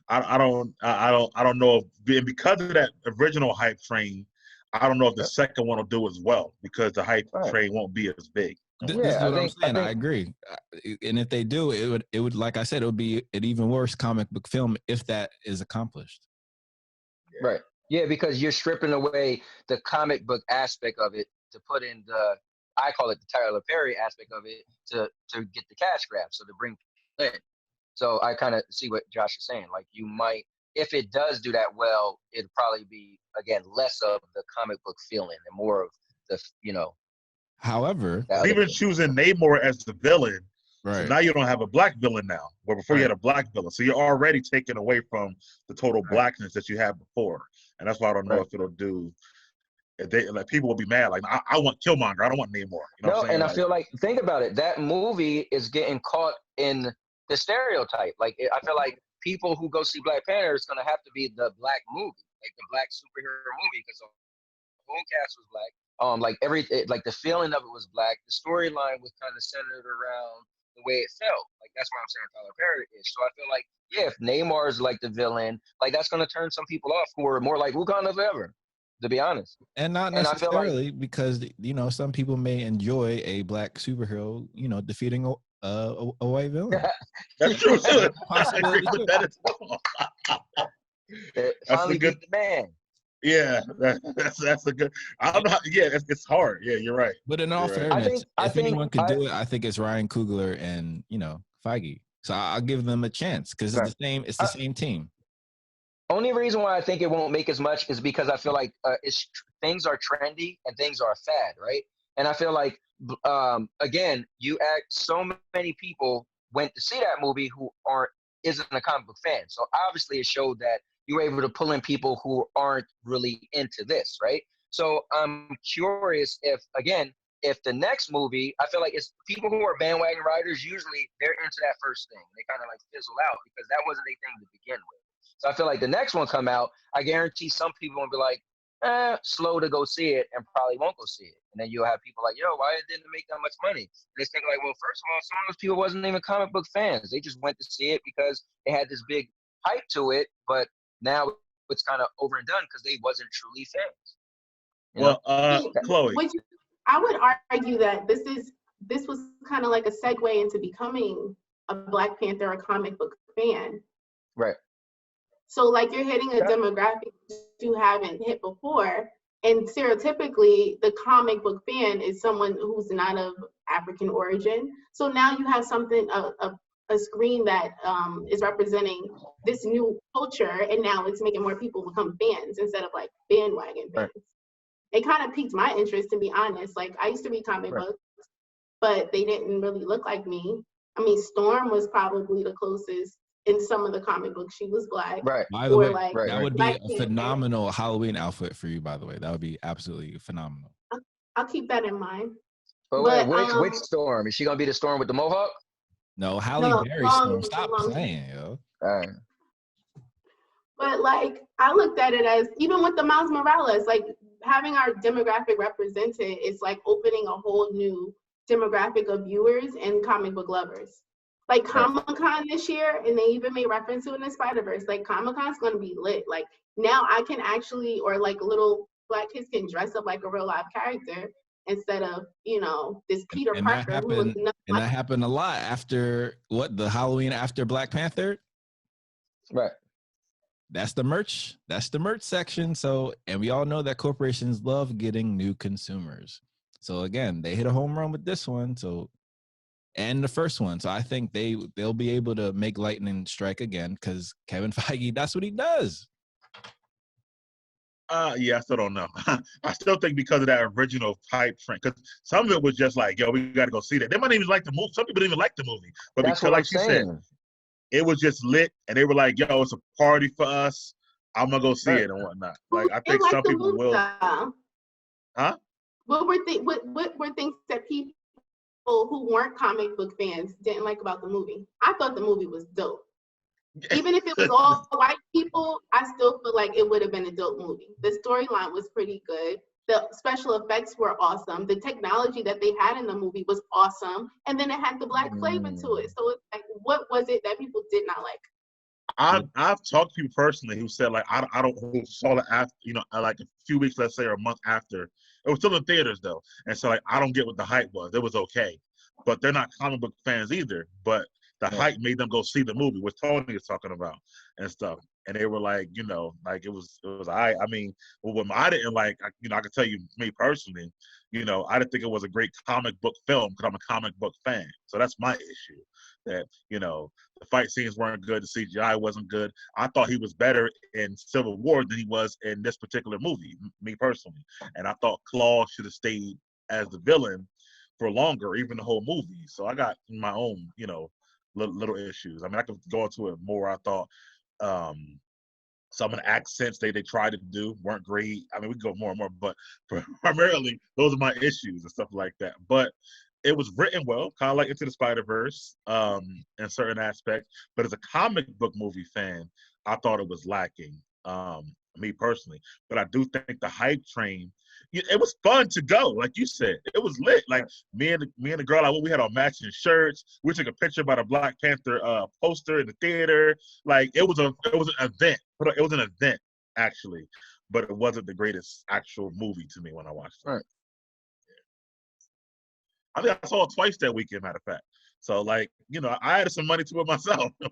I don't know if because of that original hype train, I don't know if the second one will do as well because the hype train won't be as big. This is what I'm saying. I agree. And if they do, it would like I said, it would be an even worse comic book film if that is accomplished. Right. Yeah, because you're stripping away the comic book aspect of it to put in I call it the Tyler Perry aspect of it to get the cash grab, so to bring in. So I kind of see what Josh is saying. Like, you might, if it does do that well, it'd probably be, again, less of the comic book feeling and more of the, you know. However, even choosing Namor as the villain, right? So now you don't have a Black villain now, where before you had a Black villain. So you're already taken away from the total Blackness that you had before. And that's why I don't know if it'll do. If they, like, people will be mad. Like, I want Killmonger. I don't want Namor. You know what I'm saying? And I feel like, think about it. That movie is getting caught in the stereotype. Like, I feel like people who go see Black Panther is going to have to be the Black movie, like the Black superhero movie, because the whole cast was Black. Like the feeling of it was Black. The storyline was kind of centered around the way it felt. Like, that's why I'm saying Tyler Perry is. So I feel like, yeah, if Namor is like the villain, like, that's going to turn some people off who are more like Wakanda forever, to be honest. And not necessarily because, you know, some people may enjoy a Black superhero, you know, defeating a white villain. That's true too. That's a good man. Yeah, that's a good. I don't know. It's hard. Yeah, you're right. But in all fairness, if anyone could do it, I think it's Ryan Coogler and, you know, Feige. So I'll give them a chance because it's the same. It's the same team. Only reason why I think it won't make as much is because I feel like things are trendy and things are fad, right? And I feel like again, you ask so many people went to see that movie who isn't a comic book fan. So obviously it showed that you were able to pull in people who aren't really into this, right? So I'm curious if the next movie, I feel like it's people who are bandwagon riders, usually they're into that first thing. They kind of like fizzle out because that wasn't their thing to begin with. So I feel like the next one come out, I guarantee some people will be like, slow to go see it and probably won't go see it. And then you'll have people like, yo, why didn't it make that much money? And they think like, well, first of all, some of those people wasn't even comic book fans. They just went to see it because they had this big hype to it, but now it's kind of over and done because they wasn't truly fans. Well, Chloe. I would argue that this was kind of like a segue into becoming a Black Panther or comic book fan. Right. So like you're hitting a demographic you haven't hit before. And stereotypically, the comic book fan is someone who's not of African origin. So now you have something, a screen that is representing this new culture, and now it's making more people become fans instead of like bandwagon fans. Right. It kind of piqued my interest, to be honest. Like I used to read comic books, but they didn't really look like me. I mean, Storm was probably the closest in some of the comic books. She was Black. Right. By the way, like, that would be a phenomenal Halloween outfit for you, by the way. That would be absolutely phenomenal. I'll keep that in mind. But which Storm? Is she going to be the Storm with the mohawk? No, Halle Berry Storm. Stop playing, yo. All right. But like, I looked at it as, even with the Miles Morales, like having our demographic represented is like opening a whole new demographic of viewers and comic book lovers. Like Comic-Con this year, and they even made reference to it in the Spider-Verse, like Comic-Con's gonna be lit. Like now I can actually, or like little Black kids can dress up like a real live character instead of, you know, this Peter Parker. That happened a lot after the Halloween after Black Panther. Right. That's the merch. That's the merch section. So, and we all know that corporations love getting new consumers. So again, they hit a home run with this one. So, and the first one. So I think they'll be able to make lightning strike again because Kevin Feige, that's what he does. Yeah, I still don't know. I still think because of that original hype train, because some of it was just like, yo, we got to go see that. They might even like the movie. Some people didn't even like the movie, but that's because, like you said, it was just lit, and they were like, yo, it's a party for us. I'm gonna go see it and whatnot. Like I think some people will. Huh? What were things that people who weren't comic book fans didn't like about the movie? I thought the movie was dope. Even if it was all white people, I still feel like it would have been a dope movie. The storyline was pretty good. The special effects were awesome. The technology that they had in the movie was awesome. And then it had the Black flavor to it. So it's like, what was it that people did not like? I've talked to people personally who said like who saw it after, you know, like a few weeks, let's say, or a month after. It was still in theaters though. And so like I don't get what the hype was. It was okay. But they're not comic book fans either. But the hype made them go see the movie, which Tony is talking about and stuff. And they were like, you know, like it was I mean, what I didn't like, you know, I can tell you me personally, you know, I didn't think it was a great comic book film because I'm a comic book fan. So that's my issue. That, you know, the fight scenes weren't good, the CGI wasn't good. I thought he was better in Civil War than he was in this particular movie, me personally. And I thought Claw should have stayed as the villain for longer, even the whole movie. So I got my own, you know, little issues. I mean, I could go into it more. I thought some of the accents they tried to do weren't great. I mean, we can go more and more, but primarily those are my issues and stuff like that. But it was written well, kind of like Into the Spider-Verse in certain aspects. But as a comic book movie fan, I thought it was lacking, me personally. But I do think the hype train, it was fun to go, like you said. It was lit. Like me and the girl, like, we had our matching shirts. We took a picture about a Black Panther poster in the theater. Like it was an event. It was an event actually, but it wasn't the greatest actual movie to me when I watched it. Right. I think I saw it twice that weekend, matter of fact. So, like, you know, I added some money to it myself. I'm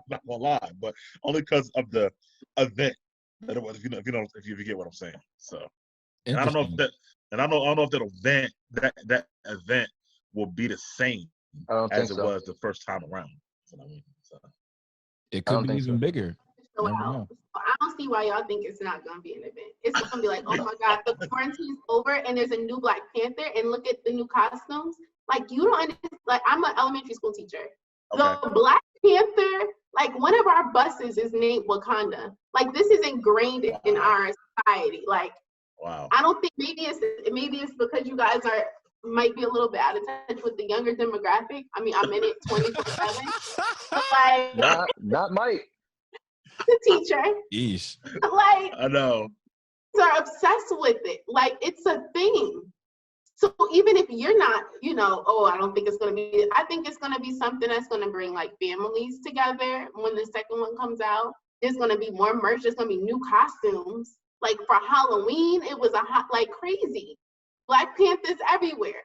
not gonna lie, but only because of the event that it was. If you get what I'm saying. So, and I don't know if that, and I don't know if that event will be the same as it was the first time around. You know what I mean? So, it could be even bigger. So I don't see why y'all think it's not gonna be an event. It's gonna be like, oh my God, the quarantine's over and there's a new Black Panther and look at the new costumes. Like you don't understand. Like I'm an elementary school teacher. Okay. The Black Panther, like one of our buses is named Wakanda. Like this is ingrained in our society. Like, wow. I don't think maybe it's because you guys might be a little bit out of touch with the younger demographic. I mean, I'm in it 24/7. Like, not Mike. The teacher. Yeesh. Like, I know. They're obsessed with it. Like, it's a thing. So even if you're not, I don't think it's going to be, I think it's going to be something that's going to bring like families together when the second one comes out. There's going to be more merch. There's going to be new costumes. Like for Halloween, it was like crazy. Black Panthers everywhere.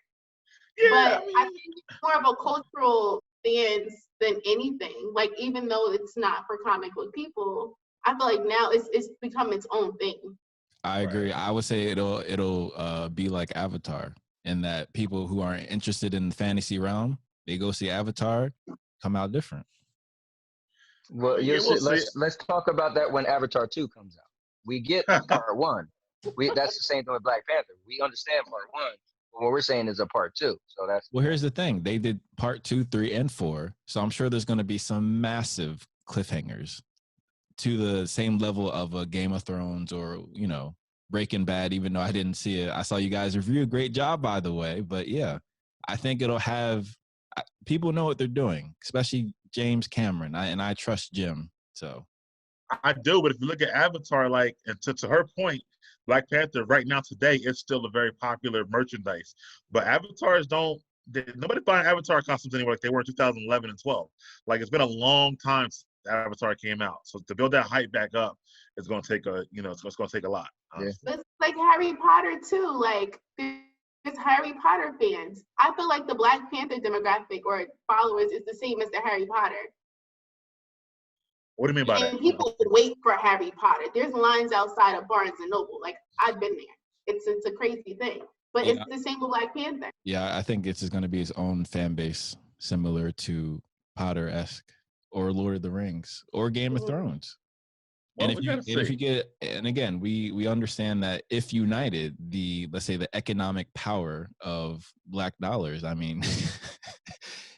Yeah, but I think it's more of a cultural stance than anything. Like, even though it's not for comic book people, I feel like now it's become its own thing. I agree. Right. I would say it'll be like Avatar, in that people who aren't interested in the fantasy realm, they go see Avatar, come out different. Well, let's talk about that when Avatar 2 comes out. We get part 1. That's the same thing with Black Panther. We understand part 1, but what we're saying is a part 2. So that's well. Here's the thing: they did part 2, 3, and 4. So I'm sure there's going to be some massive cliffhangers to the same level of a Game of Thrones or Breaking Bad. Even though I didn't see it, I saw you guys review. Great job, by the way. But yeah, I think it'll have people know what they're doing, especially James Cameron. I trust Jim. So I do, but if you look at Avatar, like, and to her point, Black Panther right now today is still a very popular merchandise. But avatars nobody buying Avatar costumes anymore like they were in 2011 and 12. Like, it's been a long time since Avatar came out. So to build that hype back up is going to take it's going to take a lot. Yeah. It's like Harry Potter too. Like, there's Harry Potter fans. I feel like the Black Panther demographic or followers is the same as the Harry Potter. What do you mean by that? And people wait for Harry Potter. There's lines outside of Barnes and Noble. Like, I've been there. It's a crazy thing. But it's the same with Black Panther. Yeah, I think it's just going to be its own fan base, similar to Potter-esque or Lord of the Rings or Game of Thrones. Well, and if you get, and again, we understand that if united, let's say the economic power of black dollars, I mean,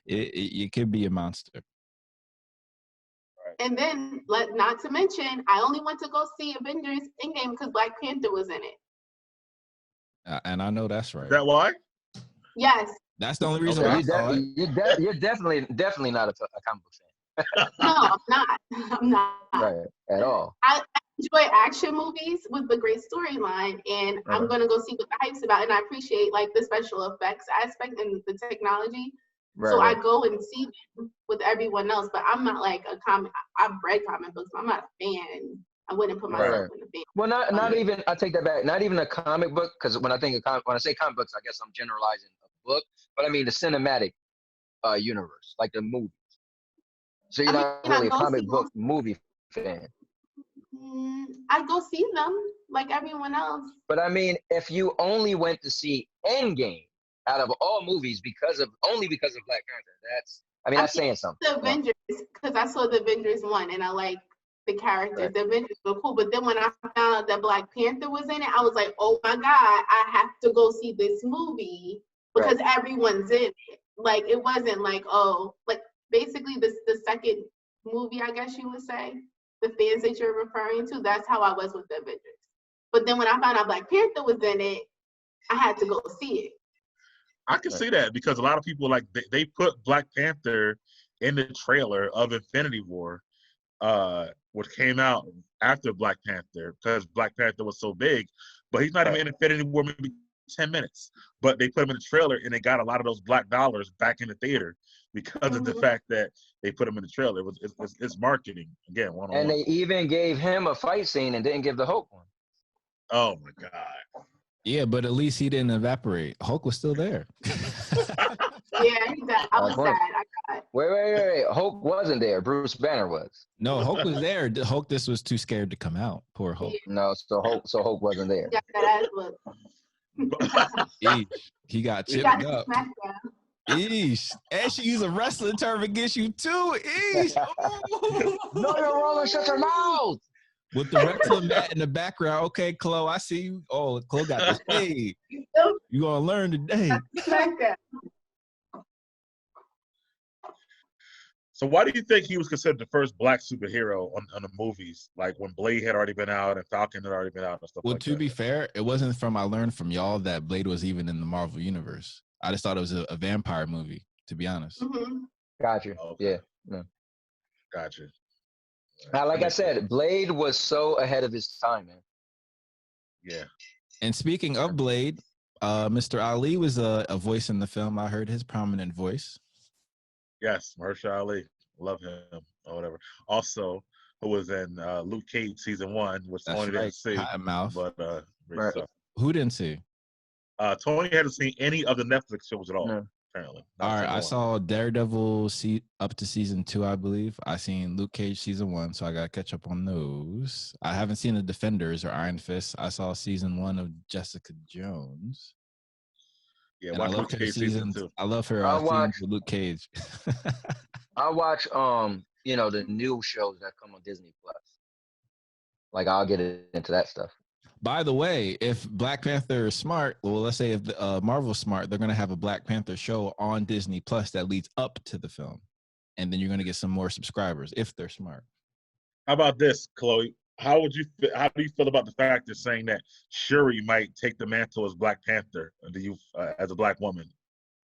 it could be a monster. And then, not to mention, I only went to go see Avengers Endgame because Black Panther was in it. And I know that's right. Is that why? Yes. That's the only reason why I saw it. You're definitely not a comic book fan. No, I'm not. I'm not. Right, at all. I enjoy action movies with the great storyline, and I'm going to go see what the hype's about. And I appreciate, like, the special effects aspect and the technology. Right, so I go and see them with everyone else, but I'm not like a comic. I've read comic books, but I'm not a fan. I wouldn't put myself in a fan. Well, not even. I take that back. Not even a comic book, because when I say comic books, I guess I'm generalizing a book. But I mean the cinematic universe, like the movies. So you're not really a comic book movie fan. I go see them like everyone else. But I mean, if you only went to see Endgame out of all movies only because of Black Panther, that's saying something. The Avengers, because I saw the Avengers 1 and I like the characters. Right. The Avengers were cool, but then when I found out that Black Panther was in it, I was like, oh my God, I have to go see this movie because everyone's in it. Like, it wasn't like, basically the second movie, I guess you would say, the fans that you're referring to, that's how I was with the Avengers. But then when I found out Black Panther was in it, I had to go see it. I can see that because a lot of people, like, they put Black Panther in the trailer of Infinity War, which came out after Black Panther because Black Panther was so big, but he's not even in Infinity War maybe 10 minutes. But they put him in the trailer and they got a lot of those black dollars back in the theater because of the fact that they put him in the trailer. It's marketing, again, one-on-one. And they even gave him a fight scene and didn't give the Hulk one. Oh, my God. Yeah, but at least he didn't evaporate. Hulk was still there. Yeah, I was sad. Wait. Hulk wasn't there. Bruce Banner was. No, Hulk was there. Hulk just was too scared to come out. Poor Hulk. No, so Hulk wasn't there. Yeah, that was. He got chipped up. Eesh. And she used a wrestling term against you too. Eesh. No, you're wrong. Shut your mouth. With the wrestling mat in the background. Okay, Chloe, I see you. Oh, Chloe got this. Hey, you gonna learn today. So why do you think he was considered the first black superhero on the movies? Like when Blade had already been out and Falcon had already been out and stuff Well, like to that. be fair, it wasn't from I learned from y'all that Blade was even in the Marvel universe. I just thought it was a vampire movie, to be honest. Got you. Okay. Yeah. No. Gotcha. Now, like I said, Blade was so ahead of his time, man. Yeah. And speaking of Blade, Mr. Ali was a voice in the film. I heard his prominent voice. Yes, Mahershala Ali. Love him or whatever. Also, who was in Luke Cage season 1, which That's Tony right. didn't see. Mouth. But Right. Who didn't see? Tony hadn't seen any of the Netflix shows at all. No. Apparently. All right, I saw Daredevil up to season 2, I believe. I seen Luke Cage season 1, so I gotta catch up on those. I haven't seen the Defenders or Iron Fist. I saw season 1 of Jessica Jones. Yeah, and I love her seasons. I love her scenes with Luke Cage. I watch you know, the new shows that come on Disney Plus. Like I'll get into that stuff. By the way, if Black Panther is smart, well, let's say if Marvel's smart, they're gonna have a Black Panther show on Disney Plus that leads up to the film, and then you're gonna get some more subscribers if they're smart. How about this, Chloe? How do you feel about the fact they're saying that Shuri might take the mantle as Black Panther as a black woman?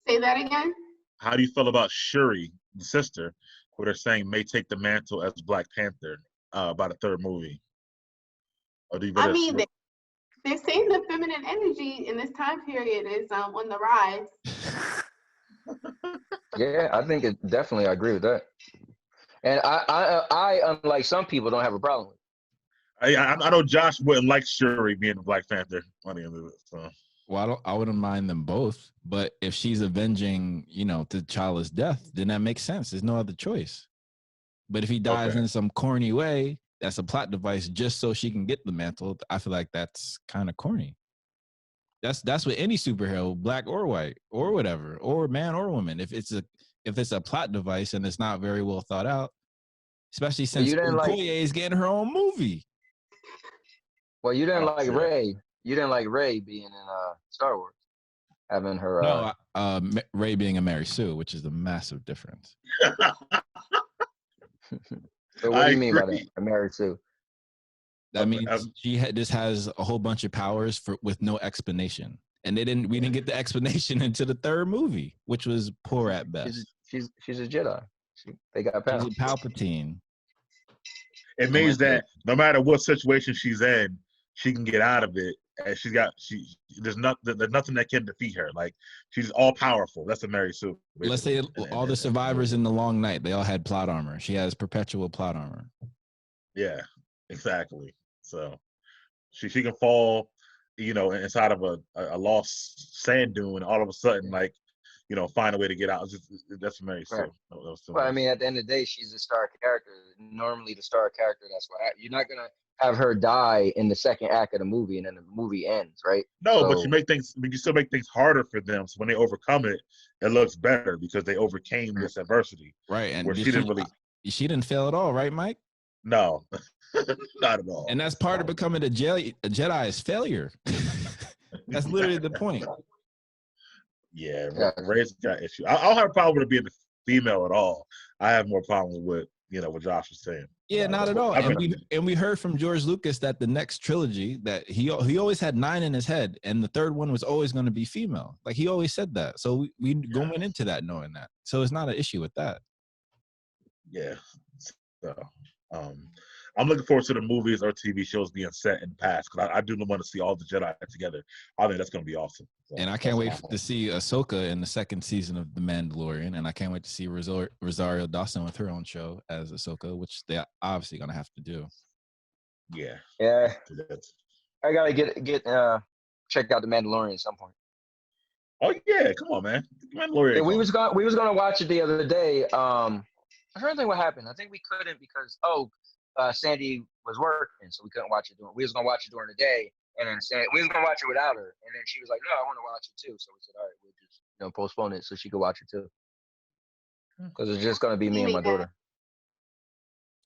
Say that again. How do you feel about Shuri, the sister, who they're saying may take the mantle as Black Panther by the third movie? Or do you I mean, they're saying the feminine energy in this time period is on the rise. Yeah, I think it definitely. I agree with that. And I unlike some people, don't have a problem with it. I know Josh wouldn't like Shuri being the Black Panther on the end of it. So. Well, I wouldn't mind them both, but if she's avenging, T'Challa's death, then that makes sense. There's no other choice. But if he dies in some corny way, that's a plot device just so she can get the mantle. I feel like that's kind of corny. That's with any superhero, black or white or whatever, or man or woman. If it's a plot device and it's not very well thought out, especially since Chloé is getting her own movie. Well, you didn't like Rey. You didn't like Rey being in Star Wars, having her. No, Rey being a Mary Sue, which is a massive difference. So what do you mean by that, a Mary Sue? That means she just has a whole bunch of powers with no explanation, and we didn't get the explanation until the third movie, which was poor at best. She's a Jedi. They got powers. She's a Palpatine. It means that no matter what situation she's in, she can get out of it, and there's nothing that can defeat her. Like she's all powerful. That's a Mary Sue. Let's say all the survivors in the Long Night, they all had plot armor. She has perpetual plot armor. Yeah, exactly. So she can fall, inside of a lost sand dune, and all of a sudden, find a way to get out. That's Mary Sue. Right. Well, I mean, at the end of the day, she's a star character. Normally, the star character, that's what happens. You're not gonna have her die in the second act of the movie, and then the movie ends, right? No, but you still make things harder for them. So when they overcome it, it looks better because they overcame this adversity. Right, and she didn't fail at all, right, Mike? No, not at all. And that's part of becoming a Jedi is failure. That's literally the point. Yeah, Rey's got issue. I don't have a problem with it being a female at all. I have more problem with what Josh was saying. Yeah, not at all. And we heard from George Lucas that the next trilogy that he always had 9 in his head, and the third one was always going to be female. Like he always said that. So we going into that knowing that. So it's not an issue with that. Yeah. So I'm looking forward to the movies or TV shows being set in the past because I do want to see all the Jedi together. I think that's going to be awesome. So, and I can't wait to see Ahsoka in the second season of The Mandalorian, and I can't wait to see Rosario Dawson with her own show as Ahsoka, which they're obviously going to have to do. Yeah. Yeah. I gotta get check out The Mandalorian at some point. Oh yeah, come on, man. Mandalorian. Yeah, we was gonna watch it the other day. I'm trying to think what happened. I think we couldn't because Sandy was working, so we couldn't watch it. We was gonna watch it during the day, and then we was gonna watch it without her, and then she was like, "No, I want to watch it too." So we said, "All right, we'll just postpone it so she could watch it too." Because it's just gonna be me and my daughter.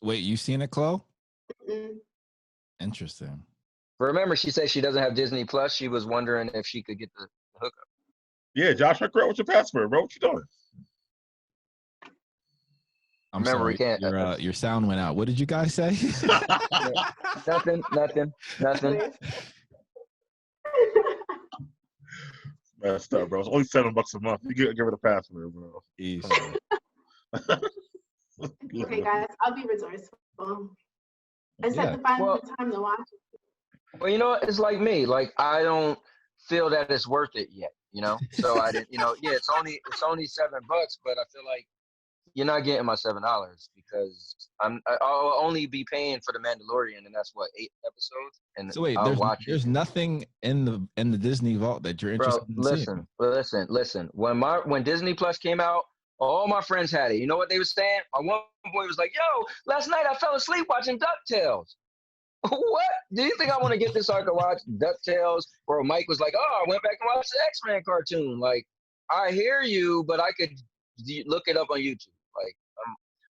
Wait, you seen it, Chloe? Mm-mm. Interesting. But remember, she said she doesn't have Disney Plus. She was wondering if she could get the hookup. Yeah, Josh, hook her up with your password, bro. What you doing? I'm Remember, sorry. we can't. Your sound went out. What did you guys say? Nothing. Messed up, bro. It's only $7 a month. You give it a password, bro. Okay, guys, I'll be resourceful. I just have to find the time to watch it. Well, you know, it's like me. Like, I don't feel that it's worth it yet, you know? So I didn't, it's only $7, but I feel like you're not getting my $7 because I'll only be paying for The Mandalorian, and that's what, 8 episodes. And so wait, there's nothing in the Disney vault that you're interested in seeing. Listen. When Disney Plus came out, all my friends had it. You know what they were saying? My one boy was like, "Yo, last night I fell asleep watching DuckTales." What? Do you think I want to get this so I can watch DuckTales? Or Mike was like, "Oh, I went back and watched the X-Men cartoon." Like, I hear you, but I could look it up on YouTube. Like,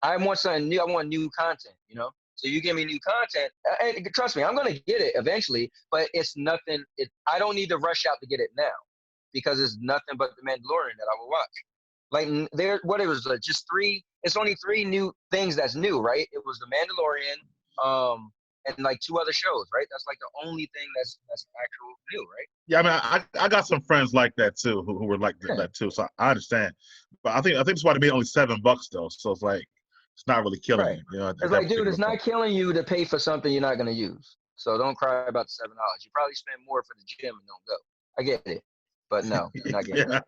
I want something new. I want new content, you know? So you give me new content, and trust me, I'm going to get it eventually, but it's nothing. I don't need to rush out to get it now because it's nothing but The Mandalorian that I will watch. Like, just 3, it's only 3 new things that's new, right? It was The Mandalorian, and like 2 other shows, right? That's like the only thing that's actual new, right? Yeah, I mean, I got some friends like that too, who were like that too. So I understand, but I think it's why they made only $7 though. So it's like it's not really killing you. You know, it's like, dude, it's not killing you to pay for something you're not gonna use. So don't cry about the $7. You probably spend more for the gym and don't go. I get it. But no, not getting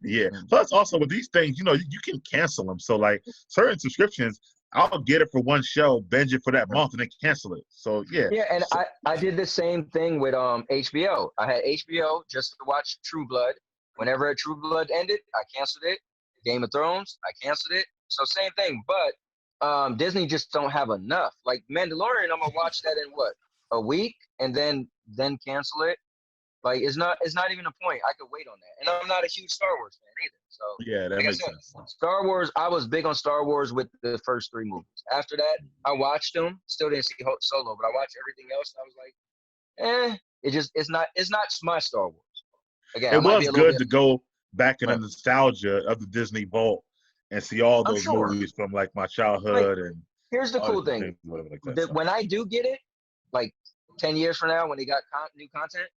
yeah. Plus, also with these things, you can cancel them. So like certain subscriptions, I'll get it for one show, binge it for that month, and then cancel it. So yeah. Yeah, and I did the same thing with HBO. I had HBO just to watch True Blood. Whenever True Blood ended, I canceled it. Game of Thrones, I canceled it. So same thing, but Disney just don't have enough. Like Mandalorian, I'm gonna watch that in a week, and then cancel it. Like, it's not even a point. I could wait on that. And I'm not a huge Star Wars fan either. So yeah, that makes sense. Star Wars, I was big on Star Wars with the first 3 movies. After that, I watched them. Still didn't see Solo, but I watched everything else. And I was like, it's not my Star Wars. Again, it was good to go back in the nostalgia of the Disney vault and see all those movies from like my childhood. And here's the cool thing. When I do get it, like 10 years from now, when they got new content,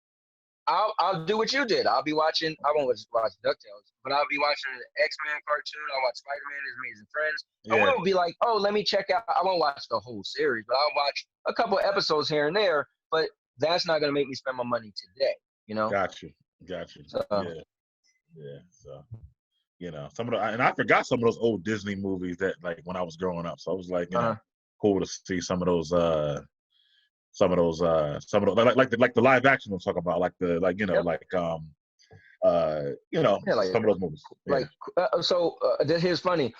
I'll do what you did. I'll be watching. I won't just watch DuckTales, but I'll be watching the X-Men cartoon. I'll watch Spider-Man, His Amazing Friends. Yeah. I won't be like, oh, let me check out. I won't watch the whole series, but I'll watch a couple episodes here and there. But that's not gonna make me spend my money today. You know. Gotcha. So, yeah. So, some of the, and I forgot some of those old Disney movies that like when I was growing up. So I was like, cool to see some of those like the live action I'm talking about, some of those movies. Yeah. Here's funny.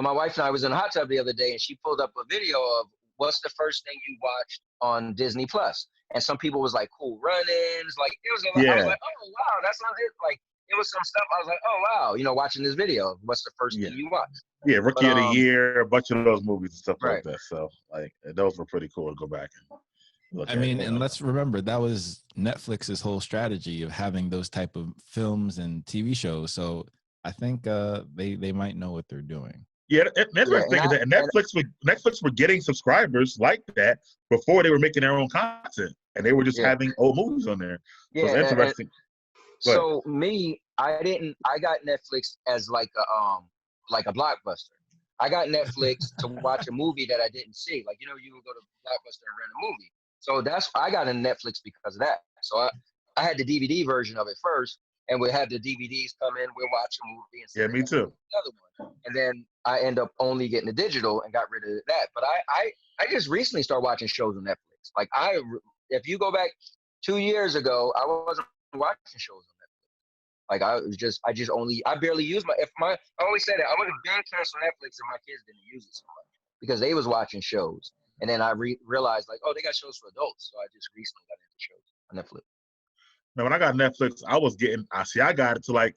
My wife and I was in a hot tub the other day, and she pulled up a video of what's the first thing you watched on Disney Plus, and some people was like Cool Runnings, like it was. I was like, oh wow, that's not it. Like it was some stuff. I was like, oh wow, watching this video. What's the first thing you watched? Yeah, Rookie of the Year, a bunch of those movies and stuff like that. So like those were pretty cool to go back and. And let's remember that was Netflix's whole strategy of having those type of films and TV shows. So I think they might know what they're doing. Yeah, that's the thing is that Netflix were getting subscribers like that before they were making their own content, and they were just having old movies on there. So it's interesting. So me, I got Netflix as like a Blockbuster. I got Netflix to watch a movie that I didn't see. Like you would go to Blockbuster and rent a movie. So I got in Netflix because of that. So I had the DVD version of it first, and we had the DVDs come in, we'll watch a movie. And yeah, me too. Another one. And then I end up only getting the digital and got rid of that. But I just recently started watching shows on Netflix. Like if you go back 2 years ago, I wasn't watching shows on Netflix. Like I barely use I always say that I would have been canceled Netflix if my kids didn't use it so much because they was watching shows. And then I realized, like, oh, they got shows for adults. So I just recently got into shows on Netflix. Now, when I got Netflix, I got it to, like,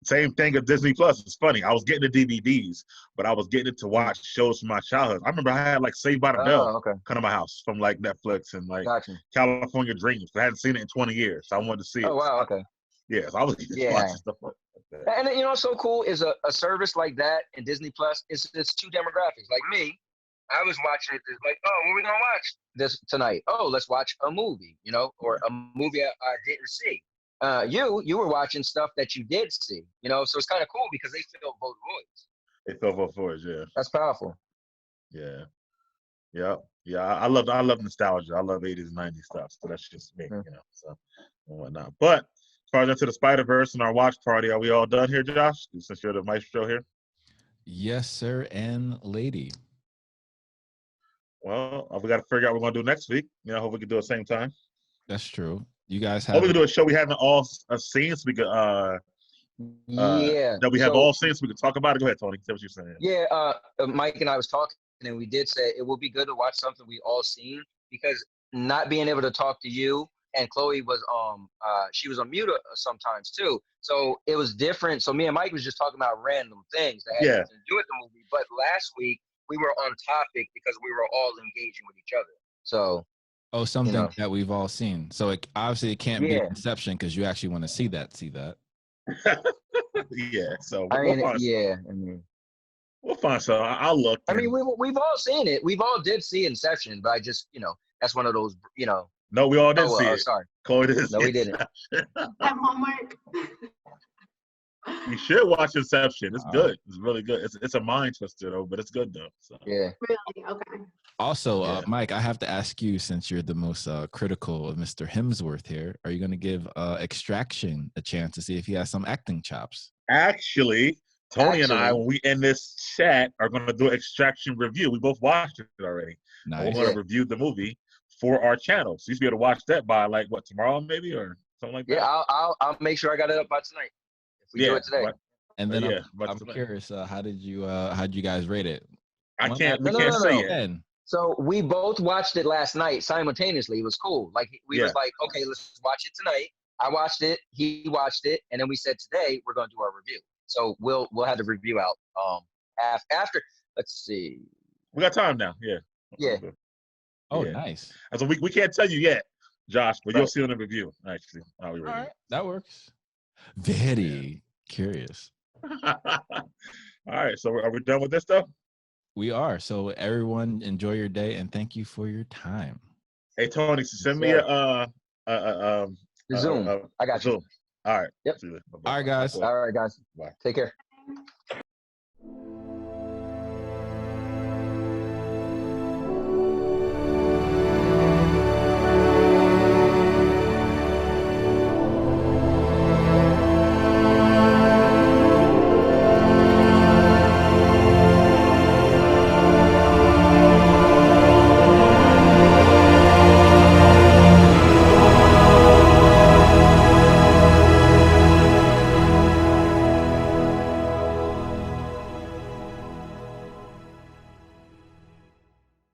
same thing as Disney Plus. It's funny. I was getting the DVDs, but I was getting it to watch shows from my childhood. I remember I had, like, Saved by the Bell come to my house from, like, Netflix and, like, California Dreams. I hadn't seen it in 20 years, so I wanted to see it. Oh, wow, okay. Yeah, so I was watching stuff like And you know what's so cool is a service like that in Disney Plus. It's two demographics. Like me, I was watching it like, oh, what are we gonna watch this tonight? Oh, let's watch a movie, you know, or a movie I didn't see. You were watching stuff that you did see, you know, so it's kind of cool because they fill both voids. They fill both voids, yeah. That's powerful. Yeah. Yeah. I love nostalgia. I love 80s and 90s stuff. So that's just me, you know, so and whatnot. But as far as into the Spider-Verse and our watch party, are we all done here, Josh? Since you're the maestro here? Yes, sir, and lady. Well, we got to figure out what we're going to do next week. You know, hope we can do it same time. That's true. You guys have. Hope we can do a show we haven't all seen so we could, that we have all seen so we can talk about it. Go ahead, Tony. Say what you're saying. Yeah, Mike and I was talking, and we did say it would be good to watch something we all seen, because not being able to talk to you, and Chloe was she was on mute sometimes too, so it was different. So me and Mike was just talking about random things that had nothing to do with the movie. But last week we were on topic because we were all engaging with each other. So something that we've all seen. So obviously it can't be Inception because you actually want to see that. Yeah. So I mean, we'll find some. I'll look. I mean, we've all seen it. We've all did see Inception, but I just, that's one of those, No, we all didn't see it. Sorry. Chloe didn't. No, we didn't. Have homework. You should watch Inception. It's good. It's really good. It's a mind twister though, but it's good though. So. Yeah. Really? Okay. Also, Mike, I have to ask you, since you're the most critical of Mr. Hemsworth here, are you going to give Extraction a chance to see if he has some acting chops? Actually, Tony and I, when we end this chat, are going to do an Extraction review. We both watched it already. Nice. We're going to review the movie for our channel. So you should be able to watch that by like tomorrow maybe or something like that. Yeah, I'll make sure I got it up by tonight. If we do it today. And then I'm curious, how did you guys rate it? We can't say it. So we both watched it last night simultaneously. It was cool. Like we was like, okay, let's watch it tonight. I watched it, he watched it, and then we said today we're gonna do our review. So we'll have the review out after. Let's see. We got time now. Yeah. Yeah. Oh, nice. So we can't tell you yet, Josh, but you'll see in the review. Actually, all right, that works. Very curious. All right, so are we done with this stuff? We are. So everyone, enjoy your day and thank you for your time. Hey Tony, send me a Zoom. I got you. All right. Yep. All right, guys. All right, guys. Bye. Take care.